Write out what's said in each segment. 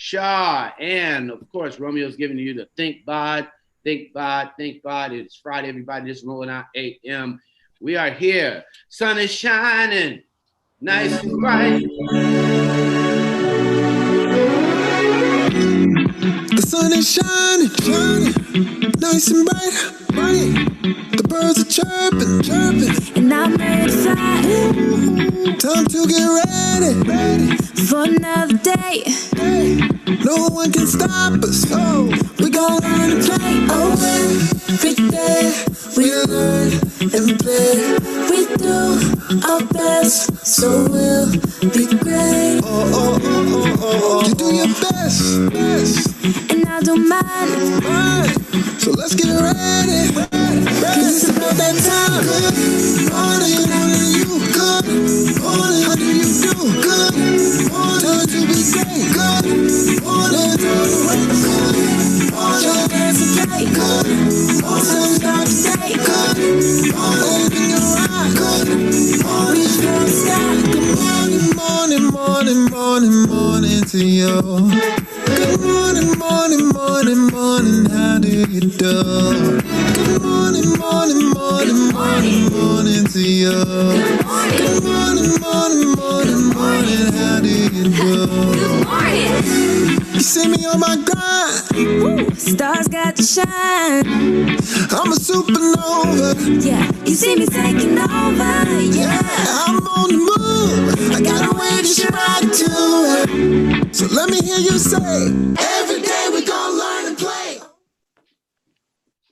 Shaw, and of course, Romeo's giving you the Think Bod, Think Bod, Think Bod. It's Friday, everybody. Just rolling out AM. We are here. Sun is shining, nice and bright. The sun is shining, shining, nice and bright, bright. The birds are chirping, chirping, and I'm ready to fly. Time to get ready, ready for another day. No one can stop us. Oh, we gon' learn to play. Oh, every day we learn and play. We do our best, so we'll be great. You do your best, best, and I do mine. So let's get ready. Cause it's about that time. Good morning, how do you? Good morning, how do you do? Good morning, time to be great. Good morning, time to wake up. Good morning, your dance and play. Good morning, start to say. Good morning, open your eyes. Good morning, reach for the sky. Good morning, morning, morning, morning, morning to you. Good morning, morning, morning, morning, how do you do? Good morning, morning, morning, morning, morning to you. Good morning, morning, morning, morning, how do you do? Good morning. You see me on my grind. Ooh, stars got to shine. I'm a supernova. Yeah, you see me taking over. Yeah, I'm on the move. I got a way to shine to. So let me hear you say, every day we gonna learn and play.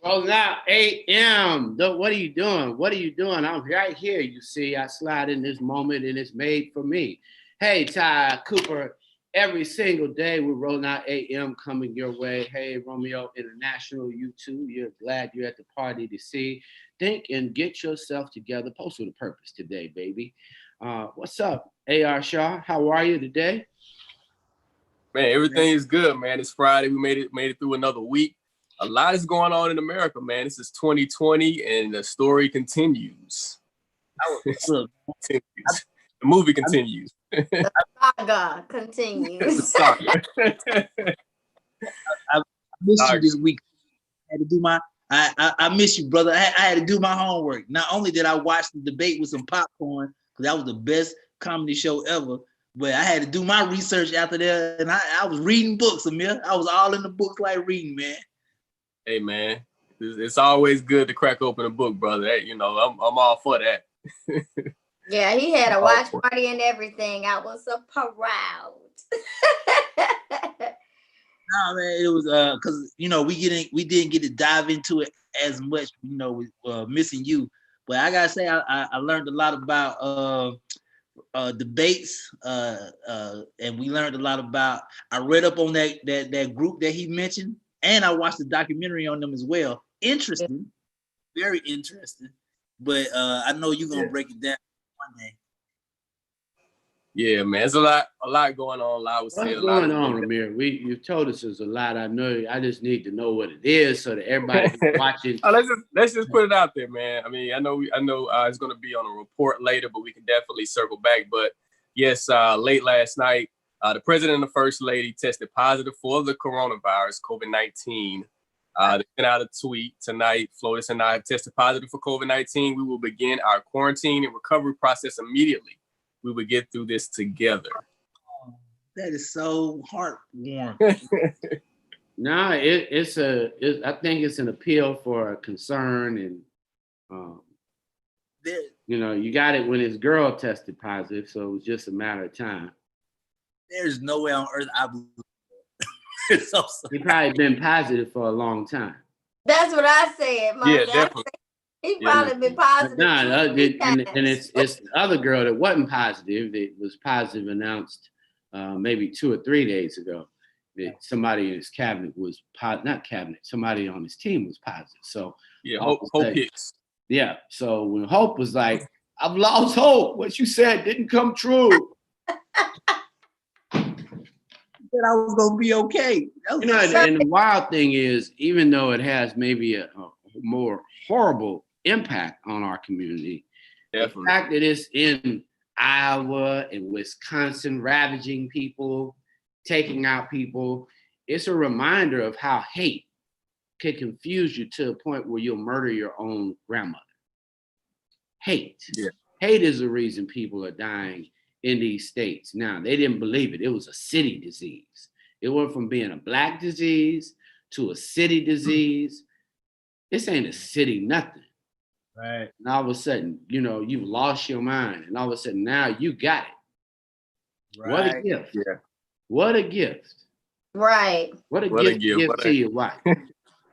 Rolling out AM. What are you doing? What are you doing? I'm right here. You see, I slide in this moment and it's made for me. Hey, Ty Cooper, every single day we're rolling out AM coming your way. Hey, Romeo International, you too. You're glad you're at the party to see. Think and get yourself together. Post with a purpose today, baby. What's up, AR Shaw? How are you today? Man, everything is good, man. It's Friday. We made it through another week. A lot is going on in America, man. This is 2020, and the story continues. The movie continues. The saga continues. The saga. I missed you this week. I had to do my. I miss you, brother. I had to do my homework. Not only did I watch the debate with some popcorn, because that was the best comedy show ever, but I had to do my research after that, and I was reading books, Amir. I was all in the books like reading, man. Hey, man, it's always good to crack open a book, brother. Hey, I'm all for that. Yeah, he had a watch party and everything. I was so proud. No, man, it was because we didn't get to dive into it as much, with missing you. But I gotta say, I learned a lot about debates, and we learned a lot about. I read up on that group that he mentioned, and I watched the documentary on them as well. Interesting, very interesting. But I know you're gonna break it down one day. Yeah, man, there's a lot going on. What's going on, Ramir? You told us there's a lot. I know. I just need to know what it is so that everybody who's watching. Let's just put it out there, man. I mean, I know it's going to be on a report later, but we can definitely circle back. But yes, late last night, the president and the first lady tested positive for the coronavirus, COVID-19. They sent out a tweet tonight. Flores and I have tested positive for COVID-19. We will begin our quarantine and recovery process immediately. We would get through this together. That is so heartwarming. I think it's an appeal for a concern, and you got it when his girl tested positive, so it was just a matter of time. There's no way on earth I believe that. He probably been positive for a long time. That's what I said, Mom. Yeah, definitely. He probably been positive. And it's the other girl that wasn't positive. It was positive announced maybe 2 or 3 days ago. That somebody in his cabinet was somebody on his team was positive. So yeah, Hope Hicks. Yeah. So when Hope was like, "I've lost hope. What you said didn't come true." Said I was gonna be okay. And the wild thing is, even though it has maybe a more horrible impact on our community, definitely. The fact that it's in Iowa and Wisconsin ravaging people, taking out people. It's a reminder of how hate can confuse you to a point where you'll murder your own grandmother. Hate. Yeah. Hate is the reason people are dying in these states. Now, they didn't believe it. It was a city disease. It went from being a black disease to a city disease. This ain't a city nothing. Right. And all of a sudden, you've lost your mind. And all of a sudden now you got it. Right. What a gift. Yeah. What a gift. Right. What a What a gift gift. to give What to a- your wife.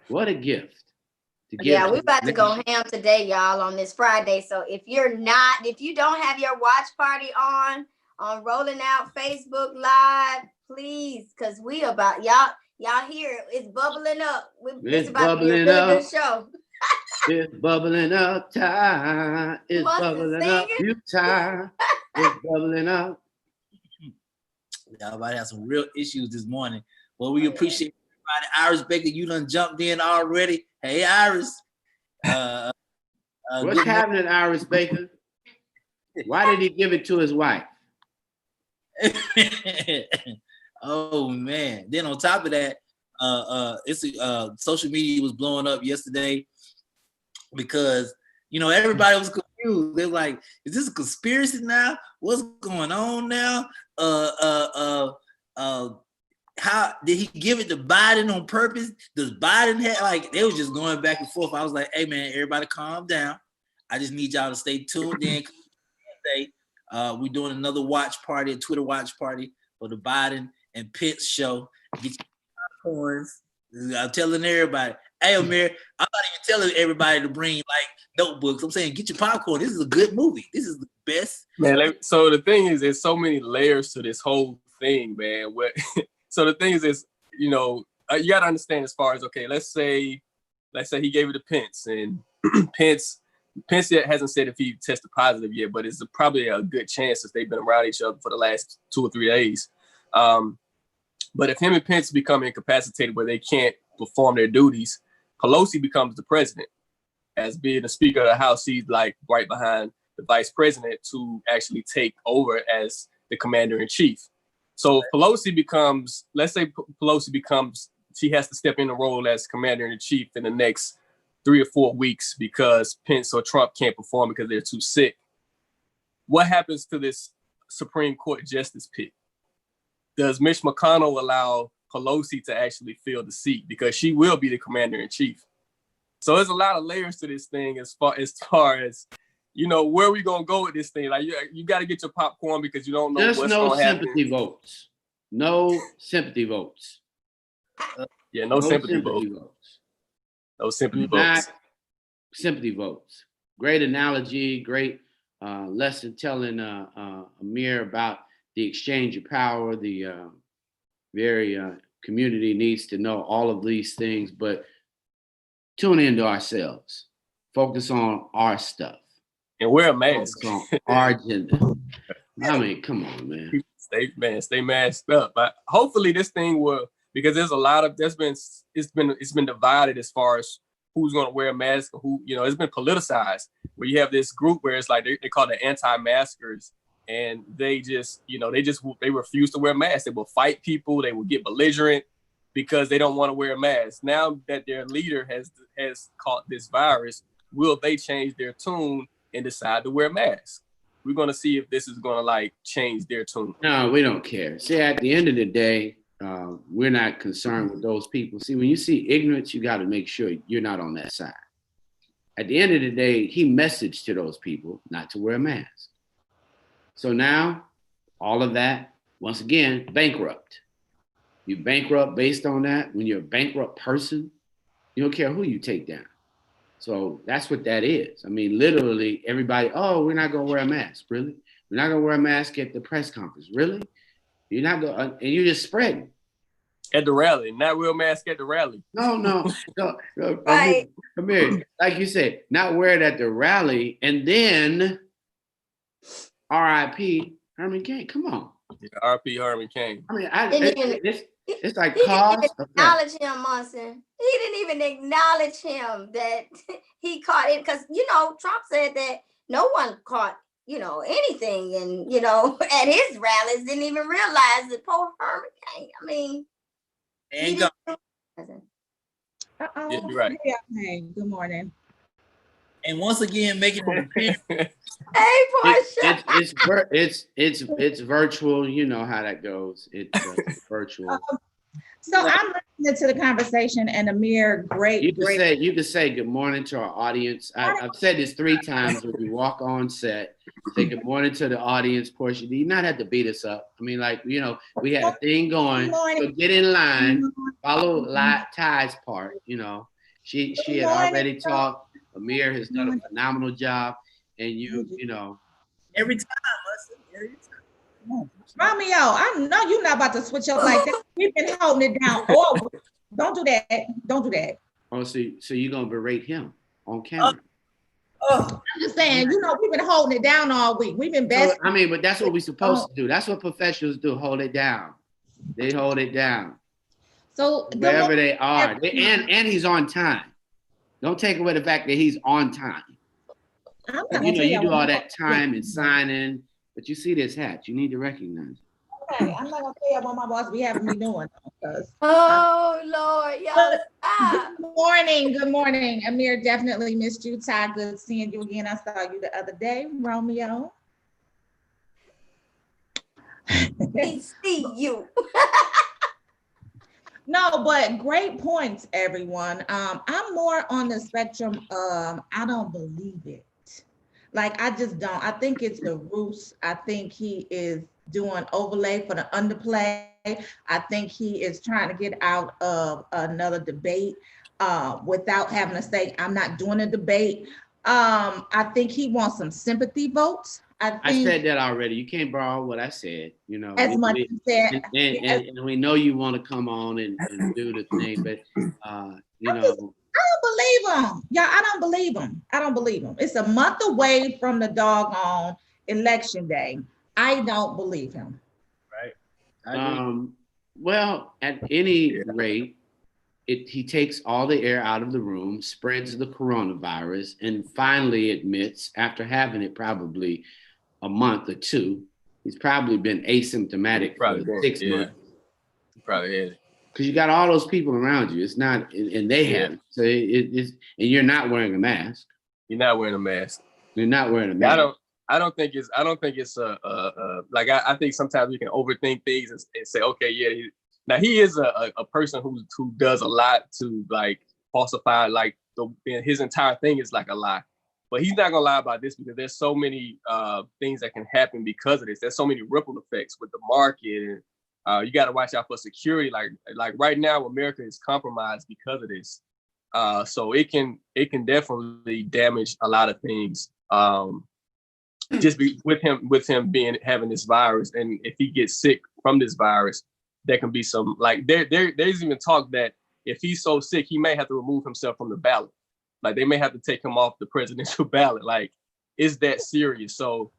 What a gift. To give Yeah, to we're about to your go neighbor. ham today, y'all, on this Friday. So if you don't have your watch party on Rolling Out Facebook Live, please, because we about y'all hear it's bubbling up. It's It's about to be a bubbling really up. good show. It's bubbling up, Ty. It's Must have bubbling up, singing. you Ty. It's bubbling up. Y'all about to have some real issues this morning. Well, we appreciate everybody. Iris Baker, you done jumped in already. Hey, Iris. What's happening, Iris Baker? Why did he give it to his wife? Oh man! Then on top of that, it's social media was blowing up yesterday because everybody was confused. They're like, "Is this a conspiracy now? What's going on now? How did he give it to Biden on purpose? Does Biden have they was just going back and forth? I was like, hey man, everybody calm down. I just need y'all to stay tuned in. Today, we're doing another watch party, a Twitter watch party for the Biden and Pitts show. Get your popcorns. I'm telling everybody, hey Amir, I'm not even telling everybody to bring notebooks. I'm saying get your popcorn. This is a good movie. This is the best. Man, so the thing is, there's so many layers to this whole thing, man. So the thing is, you got to understand as far as, okay, let's say he gave it to Pence, and Pence yet hasn't said if he tested positive yet, but it's probably a good chance since they've been around each other for the last 2 or 3 days. But if him and Pence become incapacitated where they can't perform their duties, Pelosi becomes the president. As being the Speaker of the House, she's like right behind the vice president to actually take over as the commander in chief. So if Pelosi becomes, she has to step in the role as commander in chief in the next 3 or 4 weeks because Pence or Trump can't perform because they're too sick. What happens to this Supreme Court justice pick? Does Mitch McConnell allow Pelosi to actually fill the seat because she will be the commander in chief? So there's a lot of layers to this thing as far as where we gonna go with this thing. Like you got to get your popcorn because you don't know Just what's no gonna happen. sympathy votes. No sympathy votes. Yeah, no sympathy votes. No sympathy votes. Sympathy votes. Great analogy. Great lesson telling Amir about the exchange of power. The very community needs to know all of these things, but tune into ourselves. Focus on our stuff. And wear a mask. Focus on our agenda. I mean, come on, man. Stay masked up. But hopefully this thing will, because there's a lot of it's been divided as far as who's going to wear a mask, who it's been politicized. Where you have this group where it's like they call the anti-maskers, and they refuse to wear masks. They will fight people. They will get belligerent because they don't want to wear a mask. Now that their leader has caught this virus, will they change their tune and decide to wear masks? We're going to see if this is going to change their tune. No, we don't care. See, at the end of the day, we're not concerned with those people. See, when you see ignorance, you got to make sure you're not on that side. At the end of the day, he messaged to those people not to wear a mask. So now, all of that, once again, bankrupt. You bankrupt based on that. When you're a bankrupt person, you don't care who you take down. So that's what that is. I mean, literally everybody, oh, we're not going to wear a mask. Really? We're not going to wear a mask at the press conference. Really? You're not going to, and you're just spreading. At the rally, not real mask at the rally. No. Right. Amir, like you said, not wear it at the rally and then R.I.P. Herman Cain. Come on. Yeah, R.P. Herman Cain. I mean, it's like he cause. didn't even acknowledge him, Munson. He didn't even acknowledge him that he caught it because Trump said that no one caught anything. And, at his rallies, didn't even realize that poor Herman came. I mean, And go. Uh-oh. Yeah, you're right. Hey, good morning. And once again, making an appearance. Hey, Portia. It's virtual. You know how that goes. It's virtual. So I'm listening to the conversation, and Amir, You can say good morning to our audience. I've said this 3 times when we walk on set. Say good morning to the audience. Portia, do you not have to beat us up? I mean, we had a thing going. So get in line. Follow Ty's part. She had already talked. Amir has done a phenomenal job, and Every time, every time. Romeo, I know you're not about to switch up like that. We've been holding it down. Oh, don't do that. Don't do that. Oh, so you're gonna berate him on camera? I'm just saying, we've been holding it down all week. We've been best. So, but that's what we're supposed to do. That's what professionals do. Hold it down. They hold it down. So wherever they are, and he's on time. Don't take away the fact that he's on time. You do all that time and signing, but you see this hat. You need to recognize it. Okay, I'm not gonna tell you what my boss be having me doing. Oh Lord, y'all stop. Good morning. Amir, definitely missed you. Ty, good seeing you again. I saw you the other day, Romeo. We see you. No, but great points, everyone. I'm more on the spectrum of I don't believe it. Like, I just don't. I think it's the ruse. I think he is doing overlay for the underplay. I think he is trying to get out of another debate without having to say, I'm not doing a debate. I think he wants some sympathy votes. I said that already. You can't borrow what I said. As much as that. And we know you want to come on and do the thing, but I don't believe him. Yeah, I don't believe him. It's a month away from the doggone election day. I don't believe him. Right. Well, at any rate, he takes all the air out of the room, spreads the coronavirus, and finally admits, after having it probably a month or 2, he's probably been asymptomatic for 6 months. Probably had it. Because you got all those people around you. It's not, and they have it. So it's, and you're not wearing a mask. You're not wearing a mask. You're not wearing a mask. I don't think it's like I think sometimes we can overthink things and say, okay, yeah. Now he is a person who does a lot to like falsify, like his entire thing is like a lie. But he's not gonna lie about this because there's so many things that can happen because of this. There's so many ripple effects with the market, and you got to watch out for security. Like right now, America is compromised because of this. So it can definitely damage a lot of things. Just with him having this virus, and if he gets sick from this virus, there can be some like there's even talk that if he's so sick, he may have to remove himself from the ballot. Like they may have to take him off the presidential ballot. Like, is that serious? So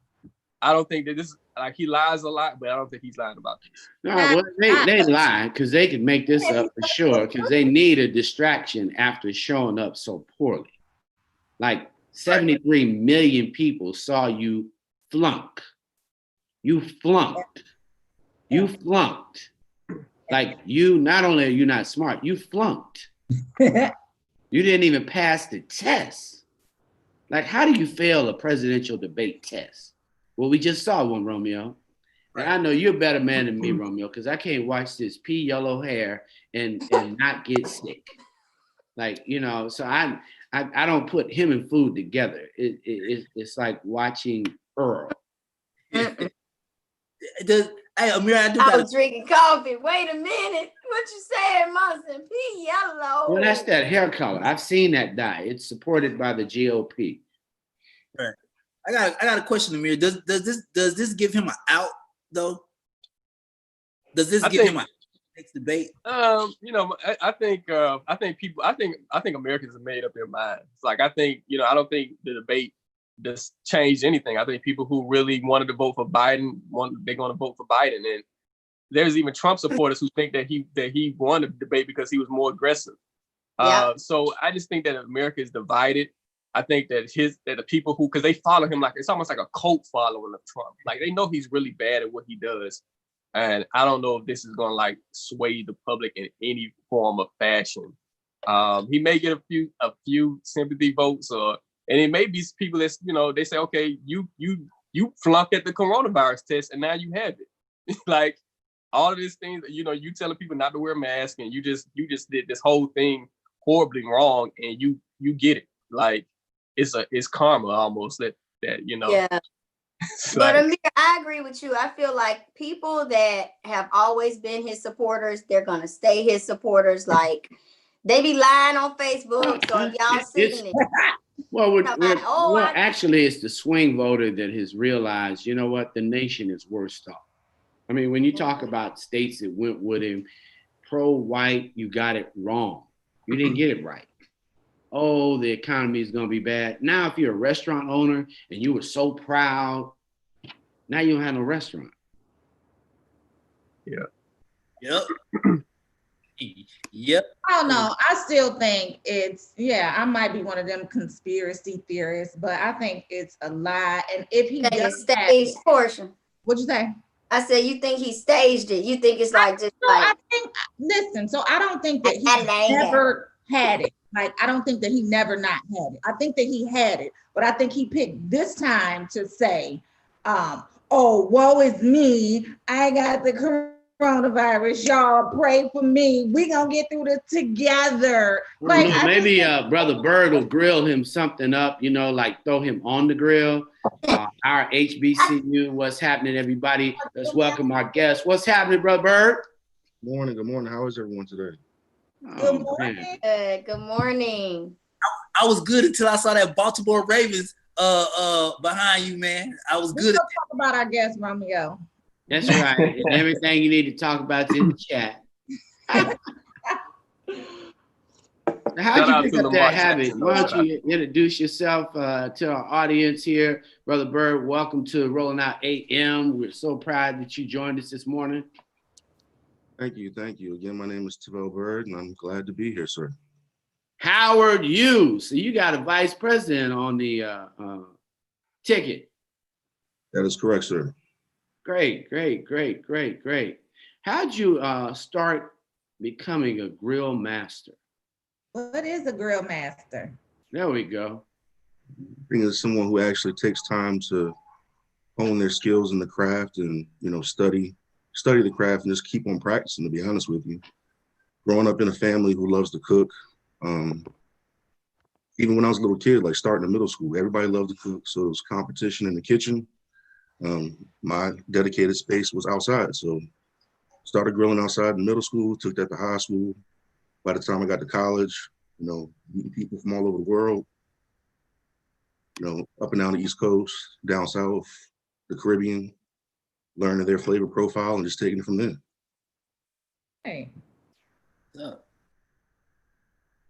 I don't think that this, like, he lies a lot, but I don't think he's lying about this. No, well, they lie because they can make this up for sure because they need a distraction after showing up so poorly. Like 73 million people saw you flunk. You flunked. You flunked. Like not only are you not smart, you flunked. You didn't even pass the test. Like, how do you fail a presidential debate test? Well, we just saw one, Romeo. And I know you're a better man than me, Romeo, because I can't watch this pea yellow hair and not get sick. Like, so I don't put him and food together. It's like watching Earl. Hey, Amir, I was drinking coffee. Wait a minute. What you saying, Monson? Pea yellow. Well, that's that hair color. I've seen that dye. It's supported by the GOP. Right. I got a question, Amir. Does this give him an out though? Does this give him an next debate? I think Americans have made up their minds. Like I think, I don't think the debate just changed anything. I think people who really wanted to vote for Biden, they're going to vote for Biden. And there's even Trump supporters who think that he won the debate because he was more aggressive. Yeah. So I just think that America is divided. I think that the people who, because they follow him, like it's almost like a cult following of Trump. Like they know he's really bad at what he does. And I don't know if this is gonna like sway the public in any form of fashion. He may get a few sympathy votes, and it may be people that's, they say, okay, you flunked at the coronavirus test and now you have it. Like all of these things, you telling people not to wear masks, and you just did this whole thing horribly wrong, and you get it. Like it's karma almost that. Yeah. But like, Amir, I agree with you. I feel like people that have always been his supporters, they're gonna stay his supporters. Like they be lying on Facebook, so if y'all seen it. Well, actually, it's the swing voter that has realized, you know what, the nation is worse off. I mean, when you talk about states that went with him, pro-white, you got it wrong. You didn't get it right. Oh, the economy is going to be bad. Now, if you're a restaurant owner and you were so proud, now you don't have no restaurant. Yeah. Yep. Yep. I don't know. I still think I might be one of them conspiracy theorists, but I think it's a lie. And if he does staged portion. What'd you say? I said, you think he staged it? You think it's like listen, so I don't think that he never had it. Like, I don't think that he never not had it. I think that he had it, but I think he picked this time to say, oh, woe is me. I got the coronavirus. Y'all pray for me. We gonna get through this together. Like, maybe Brother Bird will grill him something up, like throw him on the grill. Our HBCU, what's happening, everybody? Let's welcome our guest. What's happening, Brother Bird? Good morning. How is everyone today? Good morning. Good morning. I was good until I saw that Baltimore Ravens behind you, man. I was good. Talk about our guest, Romeo. That's right. And everything you need to talk about is in the chat. How'd you pick up that habit? Why don't you introduce yourself to our audience here? Brother Bird, welcome to Rolling Out AM. We're so proud that you joined us this morning. Thank you. Again, my name is Tavell Bird, and I'm glad to be here, sir. Howard Hughes. So you got a vice president on the ticket. That is correct, sir. Great. How'd you start becoming a grill master? What is a grill master? There we go. Being as someone who actually takes time to hone their skills in the craft and, study the craft and just keep on practicing, to be honest with you. Growing up in a family who loves to cook, even when I was a little kid, like starting in middle school, everybody loved to cook. So it was competition in the kitchen. My dedicated space was outside. So started grilling outside in middle school, took that to high school. By the time I got to college, meeting people from all over the world, up and down the East Coast, down South, the Caribbean, learning their flavor profile and just taking it from there. Hey.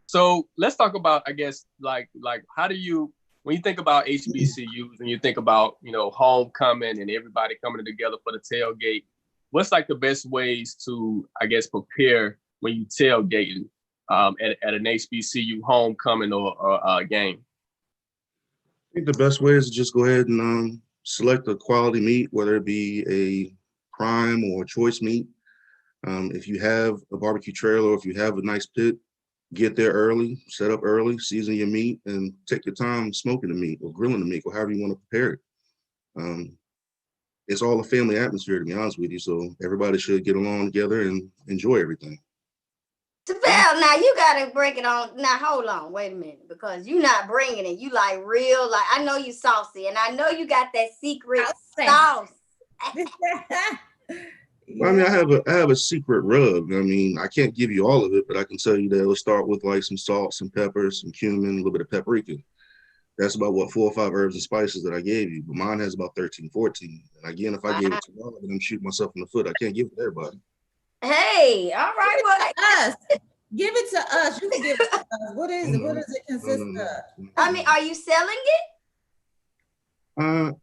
So let's talk about, I guess, like how do you, when you think about HBCUs and you think about, homecoming and everybody coming together for the tailgate, what's like the best ways to, I guess, prepare when you tailgating at an HBCU homecoming or a game? I think the best way is to just go ahead and select a quality meat, whether it be a prime or a choice meat. If you have a barbecue trailer or if you have a nice pit, get there early, set up early, season your meat, and take your time smoking the meat or grilling the meat or however you want to prepare it. It's all a family atmosphere, to be honest with you, so everybody should get along together and enjoy everything. Tavell, now you gotta break it on. Now hold on, wait a minute, because you're not bringing it. You like real, like I know you saucy, and I know you got that secret sauce. Well, I mean, I have a secret rub. I mean, I can't give you all of it, but I can tell you that it'll start with like some salt, some pepper, some cumin, a little bit of paprika. That's about 4 or 5 herbs and spices that I gave you, but mine has about 13, 14. And again, if I gave it to all, then I'm shooting myself in the foot. I can't give it to everybody. Hey, all right, well, us. Give it to us. You can give it to us. What is it? What does it consist of? I mean, are you selling it?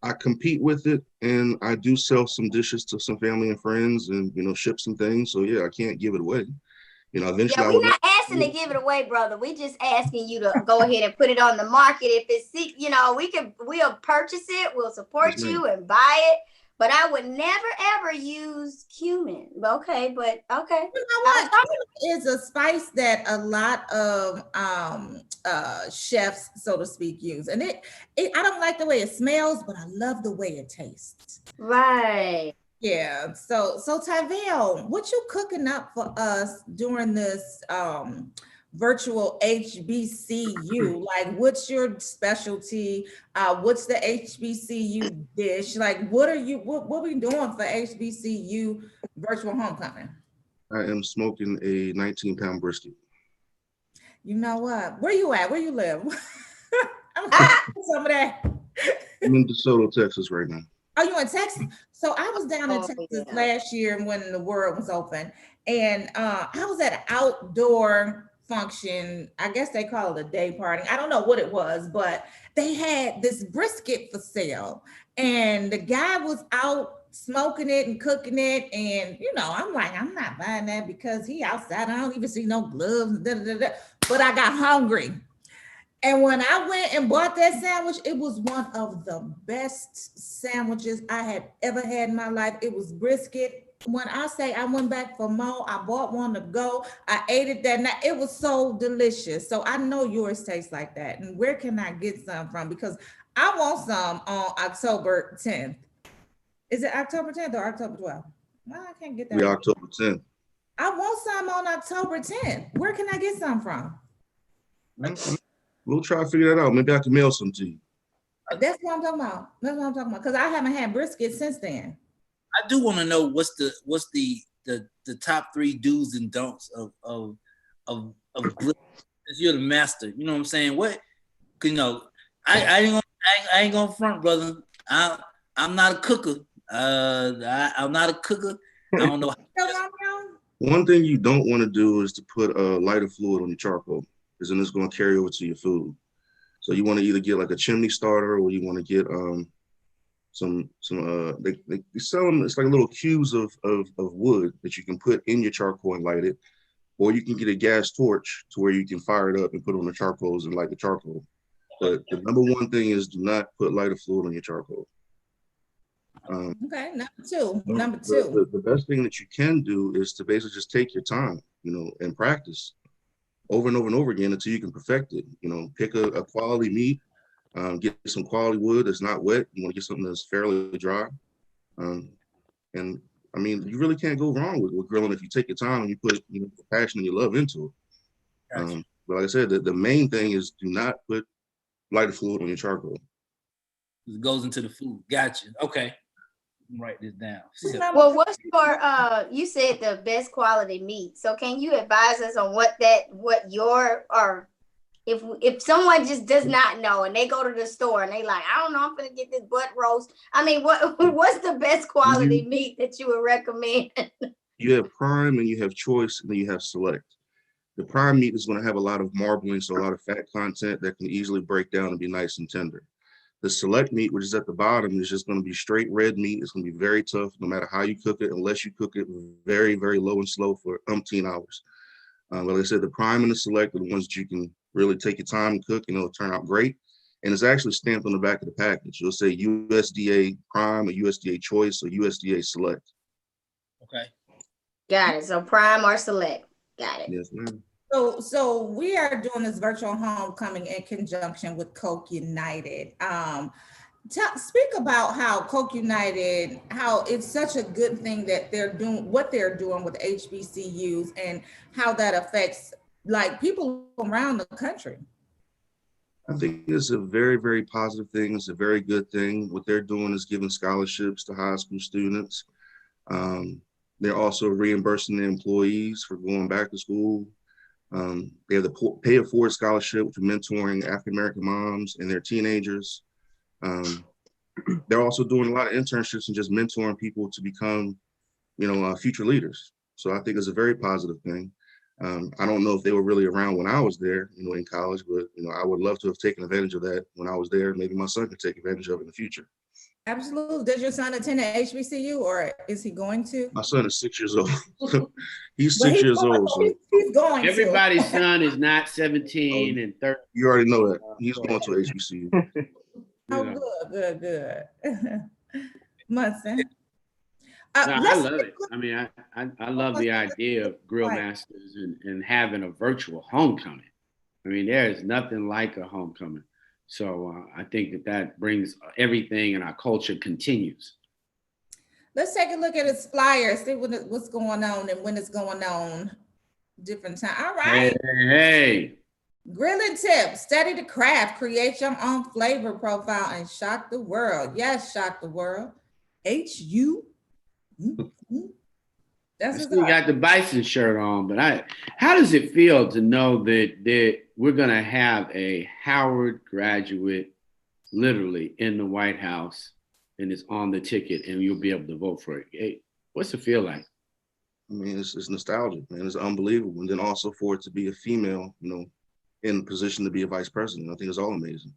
I compete with it, and I do sell some dishes to some family and friends, and ship some things. So yeah, I can't give it away. Eventually Yeah, I we're would. not asking to give it away, brother. We just asking you to go ahead and put it on the market. If it's, we'll purchase it, we'll Yes, support ma'am. you and buy it. But I would never ever use cumin. Okay, but okay. You know what? Cumin is a spice that a lot of chefs, so to speak, use. And it I don't like the way it smells, but I love the way it tastes. Right. Yeah. So Tavell, what you cooking up for us during this virtual HBCU? Like, what's your specialty? What's the HBCU dish? Like, what we doing for HBCU virtual homecoming? I am smoking a 19-pound brisket. You know what? Where you at? Where you live? I'm some of that. I'm in DeSoto, Texas right now. Oh, you in Texas? So I was down in Texas yeah. last year when the world was open, and I was at an outdoor function. I guess they call it a day party. I don't know what it was, but they had this brisket for sale, and the guy was out smoking it and cooking it. And I'm like, I'm not buying that because he outside. I don't even see no gloves. But I got hungry. And when I went and bought that sandwich, it was one of the best sandwiches I had ever had in my life. It was brisket. When I say I went back for more, I bought one to go. I ate it that night. It was so delicious. So I know yours tastes like that. And where can I get some from? Because I want some on October 10th. Is it October 10th or October 12th? Well, I can't get that. We October 10th. I want some on October 10th. Where can I get some from? We'll try to figure that out. Maybe I can mail some to you. That's what I'm talking about. That's what I'm talking about. Because I haven't had brisket since then. I do want to know what's the top 3 do's and don'ts of grill. Since you're the master, you know what I'm saying? I ain't gonna front, brother. I'm not a cooker. I'm not a cooker. I don't know. One thing you don't want to do is to put a lighter fluid on your charcoal, because then it's going to carry over to your food. So you want to either get like a chimney starter, or you want to get they sell them. It's like little cubes of wood that you can put in your charcoal and light it, or you can get a gas torch to where you can fire it up and put on the charcoals and light the charcoal. But the number one thing is, do not put lighter fluid on your charcoal. Okay, number two. The best thing that you can do is to basically just take your time, and practice over and over and over again until you can perfect it. Pick a quality meat, get some quality wood that's not wet. You want to get something that's fairly dry. And I mean, you really can't go wrong with grilling if you take your time and you put the passion and your love into it. Gotcha. But like I said, the main thing is, do not put lighter fluid on your charcoal. It goes into the food. Gotcha. Okay. Write this down. Well, what's your you said the best quality meat. So can you advise us on if someone just does not know and they go to the store and they like, I don't know, I'm gonna get this butt roast. I mean, what's the best quality meat that you would recommend? You have prime and you have choice, and then you have select. The prime meat is going to have a lot of marbling, so a lot of fat content that can easily break down and be nice and tender. The select meat, which is at the bottom, is just going to be straight red meat. It's going to be very tough no matter how you cook it, unless you cook it very, very low and slow for umpteen hours. Like I said, the prime and the select are the ones that you can really take your time and cook, and it'll turn out great. And it's actually stamped on the back of the package. You'll say USDA prime, or USDA choice, or USDA select. Okay. Got it. So prime or select. Got it. Yes, ma'am. So we are doing this virtual homecoming in conjunction with Coke United. Speak about how Coke United, how it's such a good thing that they're doing what they're doing with HBCUs, and how that affects like people around the country. I think it's a very, very positive thing. It's a very good thing. What they're doing is giving scholarships to high school students. They're also reimbursing the employees for going back to school. They have the Pay It Forward scholarship for mentoring African-American moms and their teenagers. They're also doing a lot of internships and just mentoring people to become, future leaders. So I think it's a very positive thing. I don't know if they were really around when I was there, in college, but, I would love to have taken advantage of that when I was there. Maybe my son could take advantage of it in the future. Absolutely. Does your son attend at HBCU or is he going to? My son is 6 years old. He's But 6 years old, so he's going to. Everybody's son is not 17 and 30. you already know that. He's going to HBCU. Oh, You know. good. Munson. No, I love it. I mean, I love the idea of Grill Right. Masters and having a virtual homecoming. I mean, there is nothing like a homecoming. So I think that brings everything in our culture continues. Let's take a look at his flyer, see what's going on and when it's going on. Different time. All right. Hey. Grilling tips, study the craft, create your own flavor profile and shock the world. Yes, shock the world. HU. That's I what's still up. got the bison shirt on, but how does it feel to know that we're going to have a Howard graduate literally in the White House and it's on the ticket and you'll be able to vote for it? Hey, what's it feel like? I mean, it's nostalgic, man. It's unbelievable. And then also for it to be a female, in the position to be a vice president, I think it's all amazing.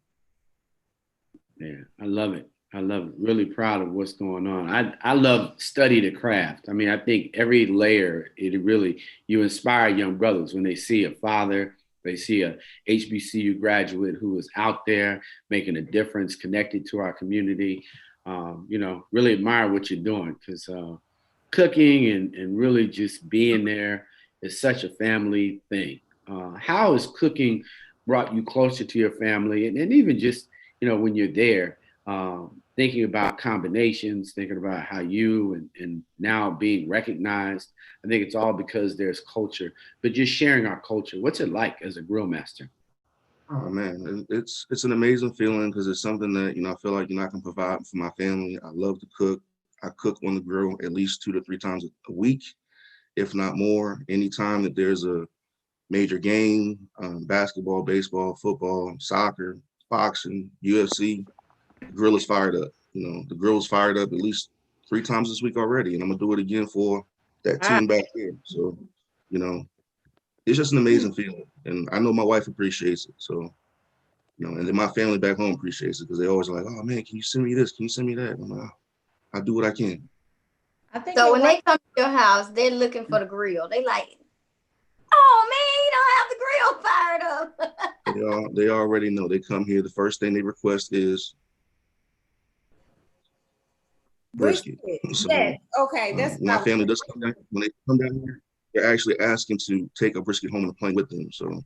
Yeah, I love it. Really proud of what's going on. I love study the craft. I mean, I think every layer, you inspire young brothers when they see a father, they see a HBCU graduate who is out there making a difference, connected to our community. Really admire what you're doing because cooking and really just being there is such a family thing. How has cooking brought you closer to your family and even just, when you're there, thinking about combinations, thinking about how you and now being recognized. I think it's all because there's culture, but just sharing our culture. What's it like as a grill master? Oh man, it's an amazing feeling because it's something that, I feel like, I can provide for my family. I love to cook. I cook on the grill at least 2 to 3 times a week, if not more. Anytime that there's a major game, basketball, baseball, football, soccer, boxing, UFC, the grill is fired up. The grill is fired up at least 3 times this week already, and I'm gonna do it again for that team back there. So, it's just an amazing feeling, and I know my wife appreciates it. So, and then my family back home appreciates it because they always are like, "Oh man, can you send me this? Can you send me that?" I'm like, I do what I can. I think So when they come to your house, they're looking for the grill. They like, oh man, you don't have the grill fired up. They already know. They come here. The first thing they request is brisket. So, yes. Okay, that's my family does come down. When they come down here, they're actually asking to take a brisket home and play with them. So,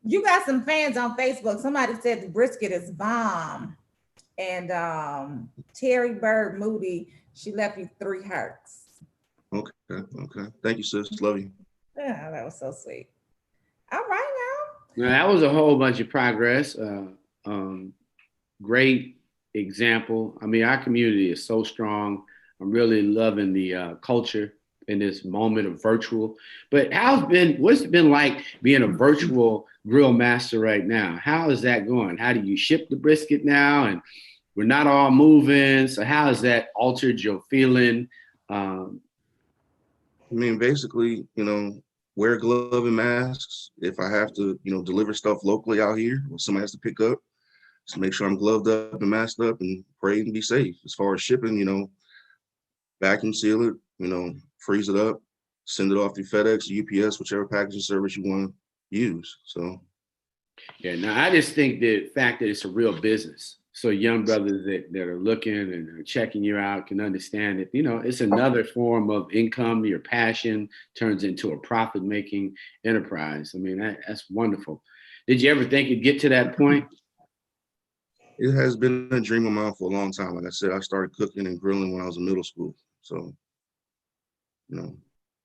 You got some fans on Facebook. Somebody said the brisket is bomb. And Terry Bird Moody, she left you 3 hearts. Okay. Thank you, sis. Love you. Yeah, that was so sweet. All right now. Now, that was a whole bunch of progress. Great example. I mean, our community is so strong. I'm really loving the culture in this moment of virtual. But what's it been like being a virtual grill master right now? How is that going? How do you ship the brisket now? And we're not all moving. So how has that altered your feeling? I mean, basically, wear glove and masks. If I have to, deliver stuff locally out here, or somebody has to pick up, just make sure I'm gloved up and masked up and pray and be safe. As far as shipping, vacuum seal it, freeze it up, send it off through FedEx, UPS, whichever packaging service you want to use. So, yeah, now I just think the fact that it's a real business. So young brothers that are looking and are checking you out can understand that, it's another form of income. Your passion turns into a profit-making enterprise. I mean, that's wonderful. Did you ever think it'd get to that point? It has been a dream of mine for a long time. Like I said, I started cooking and grilling when I was in middle school. So,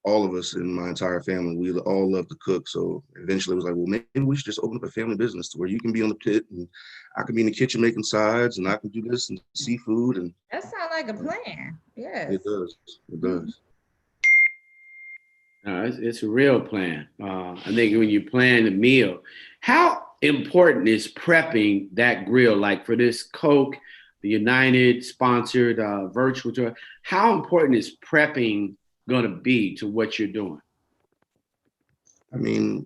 all of us in my entire family, we all love to cook. So eventually it was like, well, maybe we should just open up a family business to where you can be on the pit and I can be in the kitchen making sides and I can do this and seafood. And that sounds like a plan. Yes. It does. No, it's a real plan. I think when you plan a meal, how important is prepping that grill? Like for this Coke, the United sponsored virtual tour, how important is prepping going to be to what you're doing? I mean,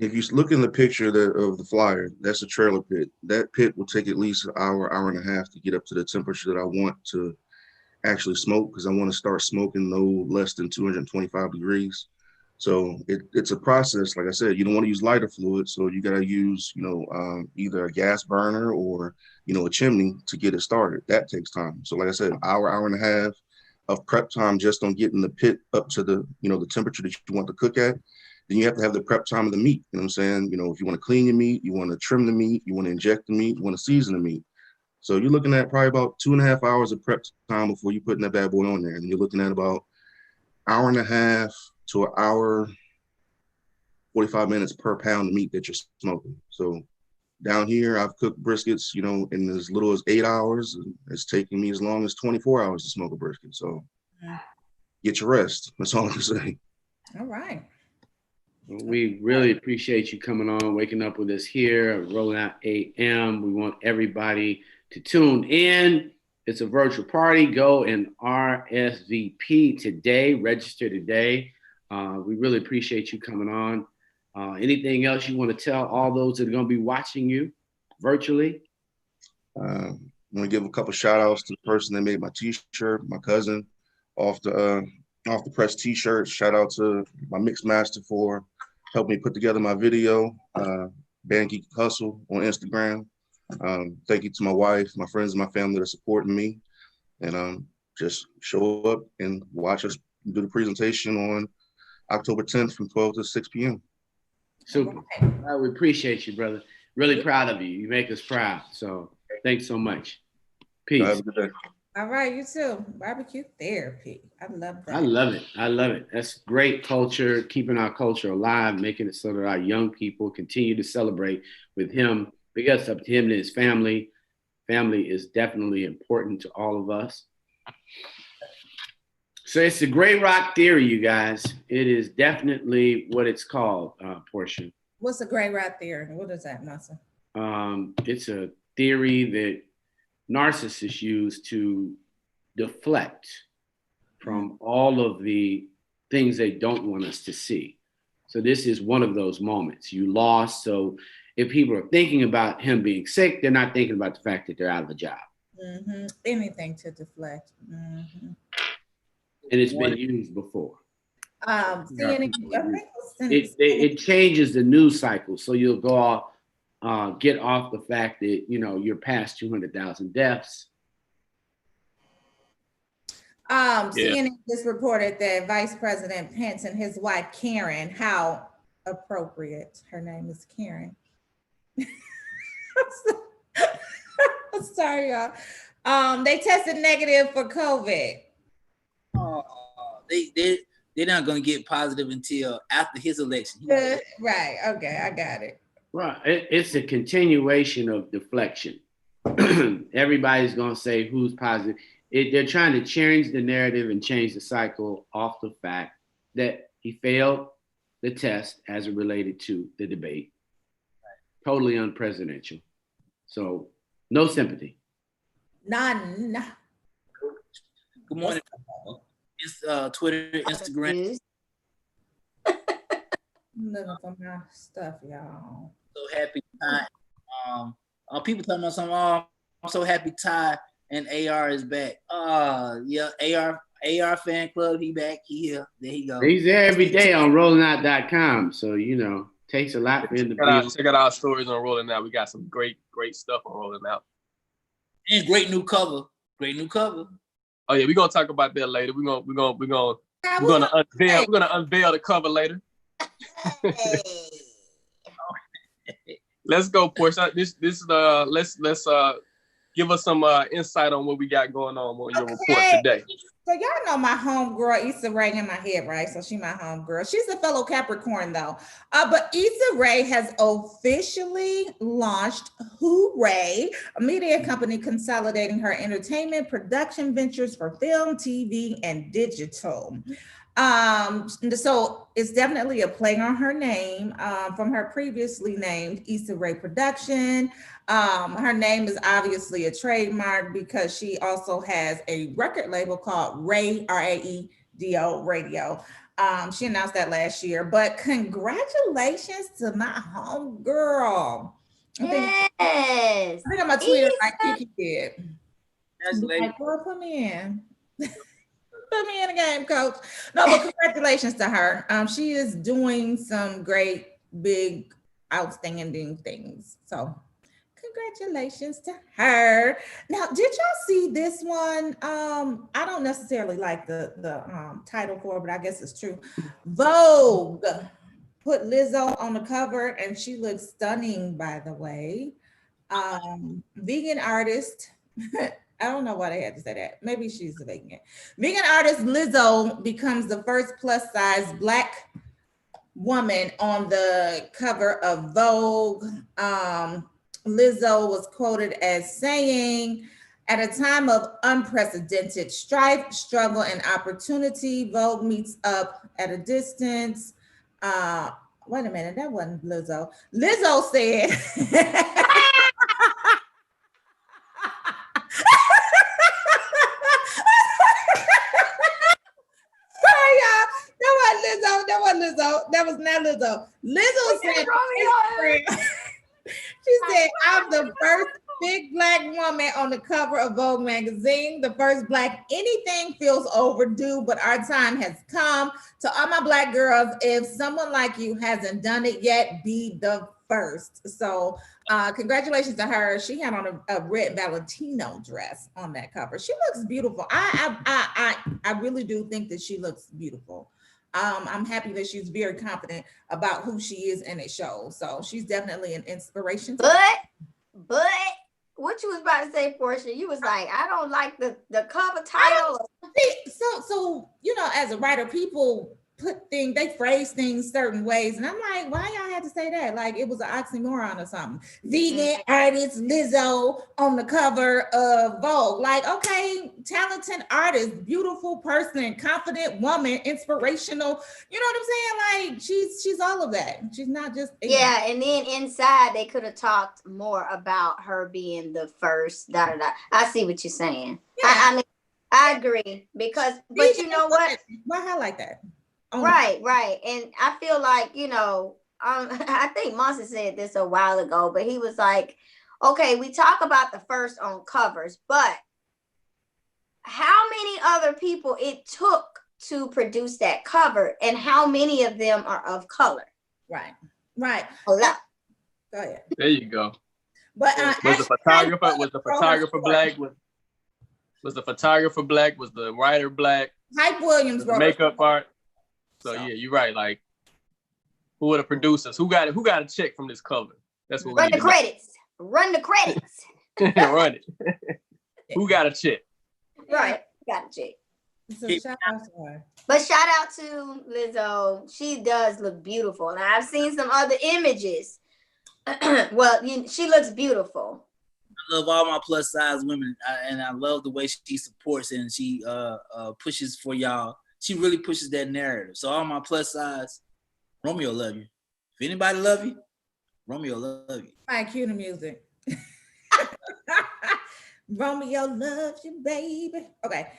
if you look in the picture of the flyer, that's a trailer pit. That pit will take at least an hour, hour and a half to get up to the temperature that I want to actually smoke, because I want to start smoking no less than 225 degrees. So it's a process. Like I said, you don't want to use lighter fluid, so you got to use, either a gas burner or, a chimney to get it started. That takes time. So like I said, hour and a half of prep time just on getting the pit up to the, the temperature that you want to cook at. Then you have to have the prep time of the meat. You know what I'm saying? If you want to clean your meat, you want to trim the meat, you want to inject the meat, you want to season the meat. So you're looking at probably about 2.5 hours of prep time before you putting that bad boy on there. And you're looking at about hour and a half to an hour, 45 minutes per pound of meat that you're smoking. So down here, I've cooked briskets, in as little as 8 hours. It's taking me as long as 24 hours to smoke a brisket. So get your rest. That's all I can say. All right. We really appreciate you coming on, waking up with us here at Rolling Out AM. We want everybody to tune in. It's a virtual party. Go and RSVP today, register today. We really appreciate you coming on. Anything else you want to tell all those that are going to be watching you virtually? I want to give a couple shout outs to the person that made my t-shirt, my cousin, off the press t-shirt. Shout out to my mix master for helping me put together my video, Band Geek Hustle on Instagram. Thank you to my wife, my friends, and my family that are supporting me. And just show up and watch us do the presentation on October 10th from 12 to 6 p.m. Super. We appreciate you, brother. Really proud of you. You make us proud. So thanks so much. Peace. Have a good day. All right, you too. Barbecue therapy. I love that. I love it. I love it. That's great culture, keeping our culture alive, making it so that our young people continue to celebrate with him. Big ups up to him and his family. Family is definitely important to all of us. So it's the Gray Rock Theory, you guys. It is definitely what it's called, Portia. What's the Gray Rock Theory? What is that, Massa? It's a theory that narcissists use to deflect from all of the things they don't want us to see. So this is one of those moments. You lost. So if people are thinking about him being sick, they're not thinking about the fact that they're out of a job. Mm-hmm. Anything to deflect. Mm-hmm. And it's been used before. It changes the news cycle. So you'll go off, get off the fact that, you're past 200,000 deaths. CNN just reported that Vice President Pence and his wife, Karen, how appropriate. Her name is Karen. I'm sorry, y'all. They tested negative for COVID. They're not going to get positive until after his election. Right. Okay, I got it. Right. It's a continuation of deflection. Everybody's going to say who's positive. They're trying to change the narrative and change the cycle off the fact that he failed the test as it related to the debate. Totally unpresidential. So no sympathy. None. Good morning. It's Twitter, Instagram. I'm looking for my stuff, y'all. So happy Ty. People talking about something. Oh, I'm so happy Ty and AR is back. Yeah, AR fan club. He back. He here. There he go. He's there every day on rollingout.com. So takes a lot for him to be. Check out our stories on Rolling Out. We got some great stuff on Rolling Out. And great new cover. Oh yeah, we're gonna talk about that later. We're gonna unveil the cover later. Let's go, Portia. Let's give us some insight on what we got going on your report today. So y'all know my homegirl Issa Rae in my head, right? So she my homegirl. She's a fellow Capricorn though. But Issa Rae has officially launched Hooray, a media company consolidating her entertainment production ventures for film, TV, and digital. So it's definitely a play on her name from her previously named Issa Rae Production. Her name is obviously a trademark because she also has a record label called Ray, R-A-E-D-O Radio. She announced that last year, but congratulations to my home girl. Yes. I think I'm gonna tweet her like Issa. Kiki did. That's Be lady. like, girl, put me in. Put me in the game, coach. No, but congratulations to her. She is doing some great, big, outstanding things. So congratulations to her. Now, did y'all see this one? I don't necessarily like the title for it, but I guess it's true. Vogue put Lizzo on the cover, and she looks stunning, by the way. Vegan artist. I don't know why they had to say that. Maybe she's a vegan. Vegan artist Lizzo becomes the first plus size Black woman on the cover of Vogue. Lizzo was quoted as saying, at a time of unprecedented strife, struggle, and opportunity, Vogue meets up at a distance. Wait a minute, that wasn't Lizzo. Lizzo said, sorry, y'all. That wasn't Lizzo. That was not Lizzo. Lizzo said, she said, I'm the first big Black woman on the cover of Vogue magazine, the first Black. Anything feels overdue, but our time has come. To all my Black girls, if someone like you hasn't done it yet, be the first. So congratulations to her. She had on a red Valentino dress on that cover. She looks beautiful. I really do think that she looks beautiful. I'm happy that she's very confident about who she is, and it shows. So she's definitely an inspiration. But what you was about to say, Portia? You was like, I don't like the cover title. So you know, as a writer, people put things, they phrase things certain ways, and I'm like, why y'all had to say that? Like it was an oxymoron or something. Vegan artist Lizzo on the cover of Vogue. Like, okay, talented artist, beautiful person, confident woman, inspirational. You know what I'm saying? Like she's all of that. She's not just yeah. And then inside they could have talked more about her being the first. I see what you're saying. Yeah. I mean, I agree because, but you know what? Why highlight that? Right. And I feel like, you know, I think Monson said this a while ago, but he was like, okay, we talk about the first on covers, but how many other people it took to produce that cover, and how many of them are of color? Right. A lot. Go ahead. There you go. But was the photographer black? Was the photographer black? Was the writer black? Hype Williams wrote makeup art. So yeah, you're right. Like, who are the producers? Who got a check from this cover? That's what. Run the credits. Run Run it. Who got a check? Right, got a check. So shout out to her. But shout out to Lizzo. She does look beautiful, and I've seen some other images. Well, she looks beautiful. I love all my plus size women, and I love the way she supports and she pushes for y'all. She really pushes that narrative. So all my plus size, Romeo love you. If anybody love you, Romeo love you. All right, cue the music. Romeo loves you, baby. Okay.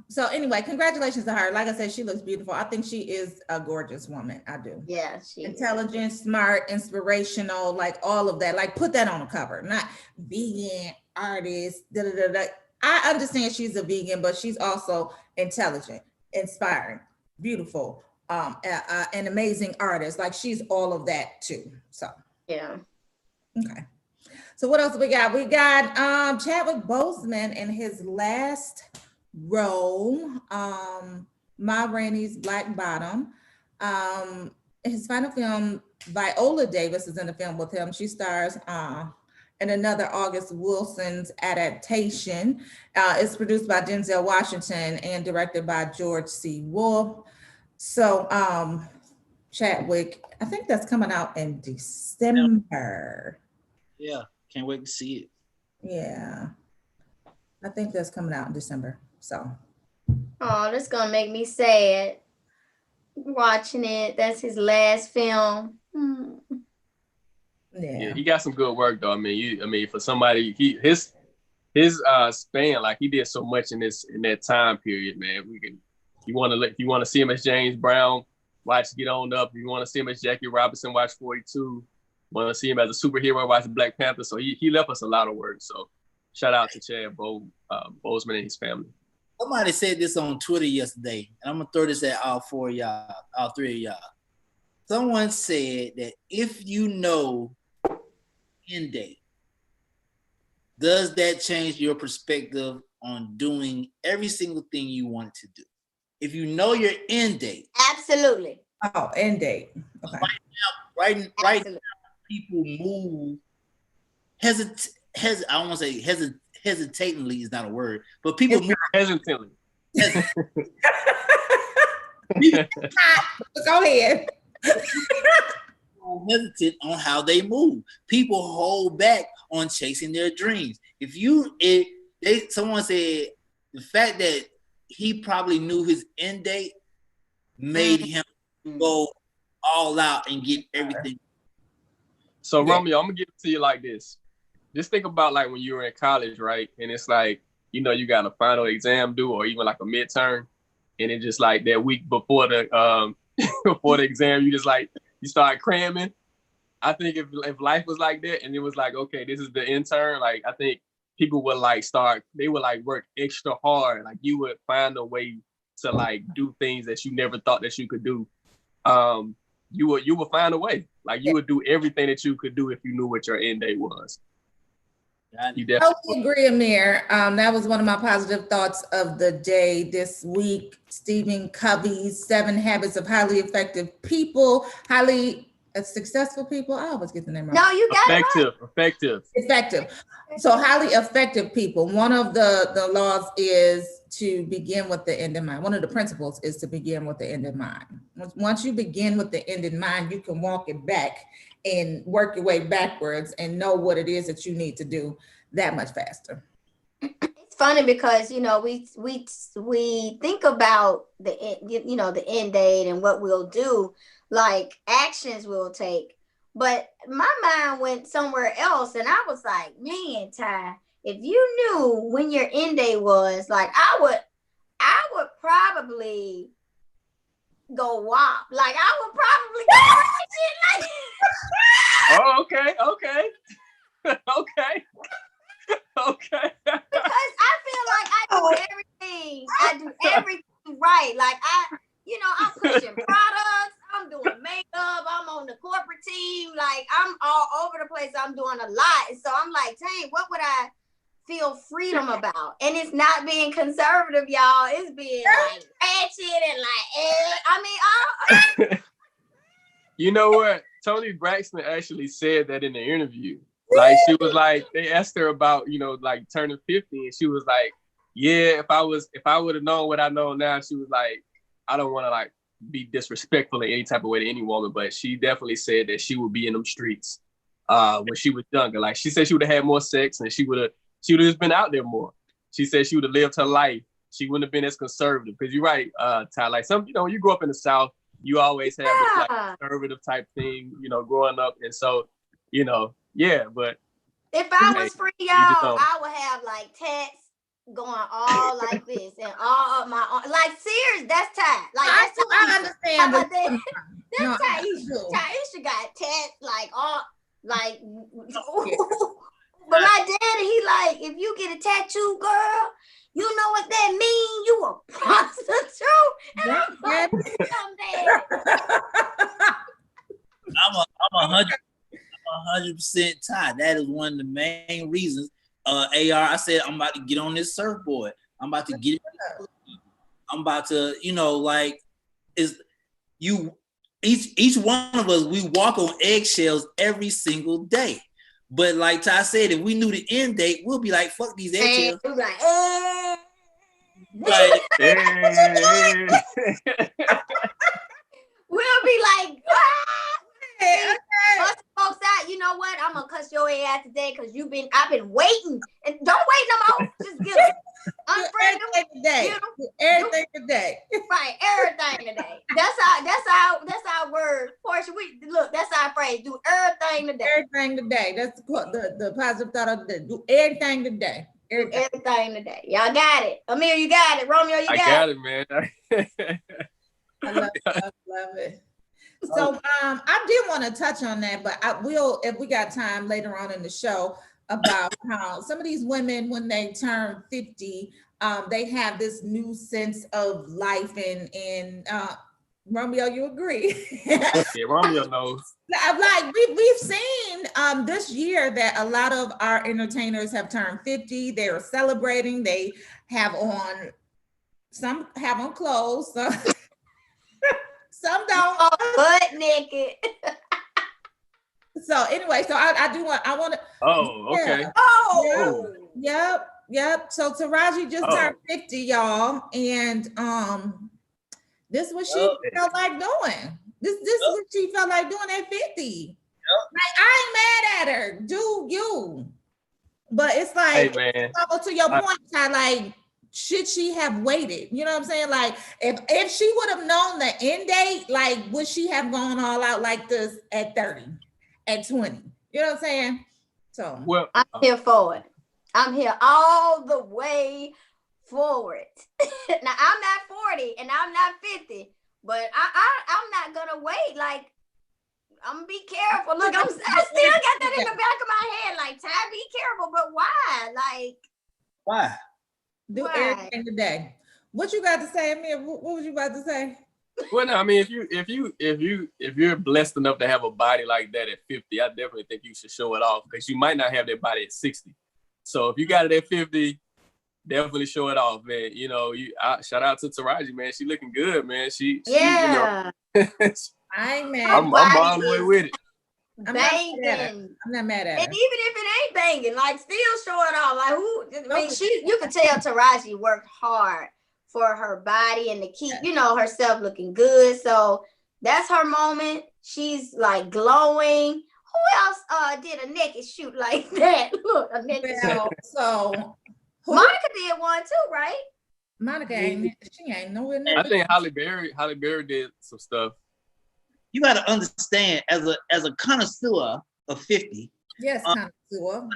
So anyway, congratulations to her. Like I said, she looks beautiful. I think she is a gorgeous woman. I do. Yeah, she intelligent, smart, inspirational, like all of that. Like put that on the cover, not vegan artist. I understand she's a vegan, but she's also intelligent, inspiring, beautiful, an amazing artist. Like she's all of that too. So yeah. Okay. So what else we got? We got Chadwick Boseman in his last role, Ma Rainey's Black Bottom. His final film, Viola Davis is in the film with him. She stars in another August Wilson's adaptation. It's produced by Denzel Washington and directed by George C. Wolfe. So Chadwick, I think that's coming out in December. Yeah, can't wait to see it. Yeah, I think that's coming out in December. So, oh, that's gonna make me sad watching it. That's his last film. Yeah, he got some good work though. I mean, for somebody, his span, like he did so much in that time period, man. You want to see him as James Brown, watch Get On Up. If you want to see him as Jackie Robinson, watch 42. Want to see him as a superhero, watch Black Panther. So he left us a lot of work. So shout out to Chad Boseman and his family. Somebody said this on Twitter yesterday, and I'm gonna throw this at all three of y'all. Someone said that if you know end date, does that change your perspective on doing every single thing you want to do? If you know your end date. Absolutely. Oh, end date. Okay. Right now, people move I don't want to say hesitatingly is not a word, but people move hesitantly. Go ahead. Hesitant on how they move. People hold back on chasing their dreams. Someone said the fact that he probably knew his end date made him go all out and get everything. So Romeo, I'm gonna give it to you like this. Just think about like when you were in college, right? And it's like, you know, you got a final exam due or even like a midterm, and it just like that week before the before the exam, you just like you start cramming. I think if life was like that and it was like, okay, this is the intern, like I think people would they would like work extra hard. Like you would find a way to like do things that you never thought that you could do. You would find a way. Like you would do everything that you could do if you knew what your end date was. You definitely totally agree, Amir. That was one of my positive thoughts of the day this week. Stephen Covey's 7 Habits of Highly Effective People, Highly Successful People. I always get the name wrong. No, you got effective. So highly effective people. One of the laws is to begin with the end in mind. One of the principles is to begin with the end in mind. Once you begin with the end in mind, you can walk it back and work your way backwards and know what it is that you need to do that much faster. It's funny because, you know, we think about the end date and what we'll do, like actions we'll take. But my mind went somewhere else, and I was like, man, Ty, if you knew when your end date was, like, I would probably go WAP. Like, I would probably go shit like. Oh, okay. Because I feel like I do everything right. Like I'm pushing products, I'm doing makeup, I'm on the corporate team, like I'm all over the place, I'm doing a lot. And so I'm like, dang, what would I feel freedom about? And it's not being conservative, y'all. It's being like ratchet and like, You know what? Toni Braxton actually said that in the interview. Like she was like, they asked her about, you know, like turning 50, and she was like, yeah, if I would have known what I know now, she was like, I don't want to like be disrespectful in any type of way to any woman, but she definitely said that she would be in them streets when she was younger. Like she said she would have had more sex and she would have just been out there more. She said she would have lived her life. She wouldn't have been as conservative. Because you're right, Ty, like some, you know, you grew up in the South, you always have this like conservative type thing, you know, growing up. And so, you know, yeah, but if I was free, y'all, I would have like tats going all like this and all of my like serious. That's Ty. Like I understand. But that's Taisha. Taisha got tats like all like. But my daddy, he like, if you get a tattoo, girl, you know what that mean? You a prostitute. And I'm like, I'm 100% Ty. That is one of the main reasons. AR, I said I'm about to get on this surfboard. I'm about to get it. I'm about to, you know, like each one of us, we walk on eggshells every single day. But like Ty said, if we knew the end date, we'll be like, fuck these eggshells. We'll be like, we'll be like, us folks out, you know what? I'm gonna cuss your ass today because I've been waiting. And don't wait no more. Just get it. Everything today. Everything today. Right, everything today. That's our word. Portia, that's our phrase. Do everything today. Everything today. That's the positive thought of the day. Do everything today. Everything today. Y'all got it. Amir, you got it. Romeo, you I got got it. it, man. I love it. So I did want to touch on that, but I will, if we got time later on in the show, about how some of these women, when they turn 50, they have this new sense of life, and Romeo, you agree? Yeah, Romeo knows. I'm like, we've seen this year that a lot of our entertainers have turned 50. They're celebrating. They have on, some have on clothes, some don't. Butt naked. So anyway, so I want to. Oh, okay. Yeah. Oh. Yep. So Taraji just turned 50, y'all, and this is what she felt like doing. This is what she felt like doing at 50. Like, I ain't mad at her. Do you? But it's like, hey, man. to your point, Ty, like, should she have waited? You know what I'm saying? Like, if she would have known the end date, like, would she have gone all out like this at 30, at 20? You know what I'm saying? So, well, I'm here for it. I'm here all the way for it. Now, I'm not 40 and I'm not 50, but I'm not gonna wait. Like, I'm gonna be careful. Look, I still got that in the back of my head. Like, Ty, be careful, but why? Like, Why? do everything today. What you got to say, Amir? What was you about to say? well, no, I mean, if you're blessed enough to have a body like that at 50, I definitely think you should show it off, because you might not have that body at 60. So if you got it at 50, definitely show it off, man. You know, shout out to Taraji, man. She looking good, man. She yeah. You know, I ain't mad. I'm all the way with it. Banging. I'm not mad at her. And even if it ain't banging, like, still show it off. Like, I mean, you can tell Taraji worked hard for her body and to keep, herself looking good. So that's her moment. She's like glowing. Who else did a naked shoot like that? Look, a naked shoot. So Monica did one too, right? Monica she ain't nowhere near. I think Halle Berry did some stuff. You got to understand, as a connoisseur of 50. Yes, connoisseur.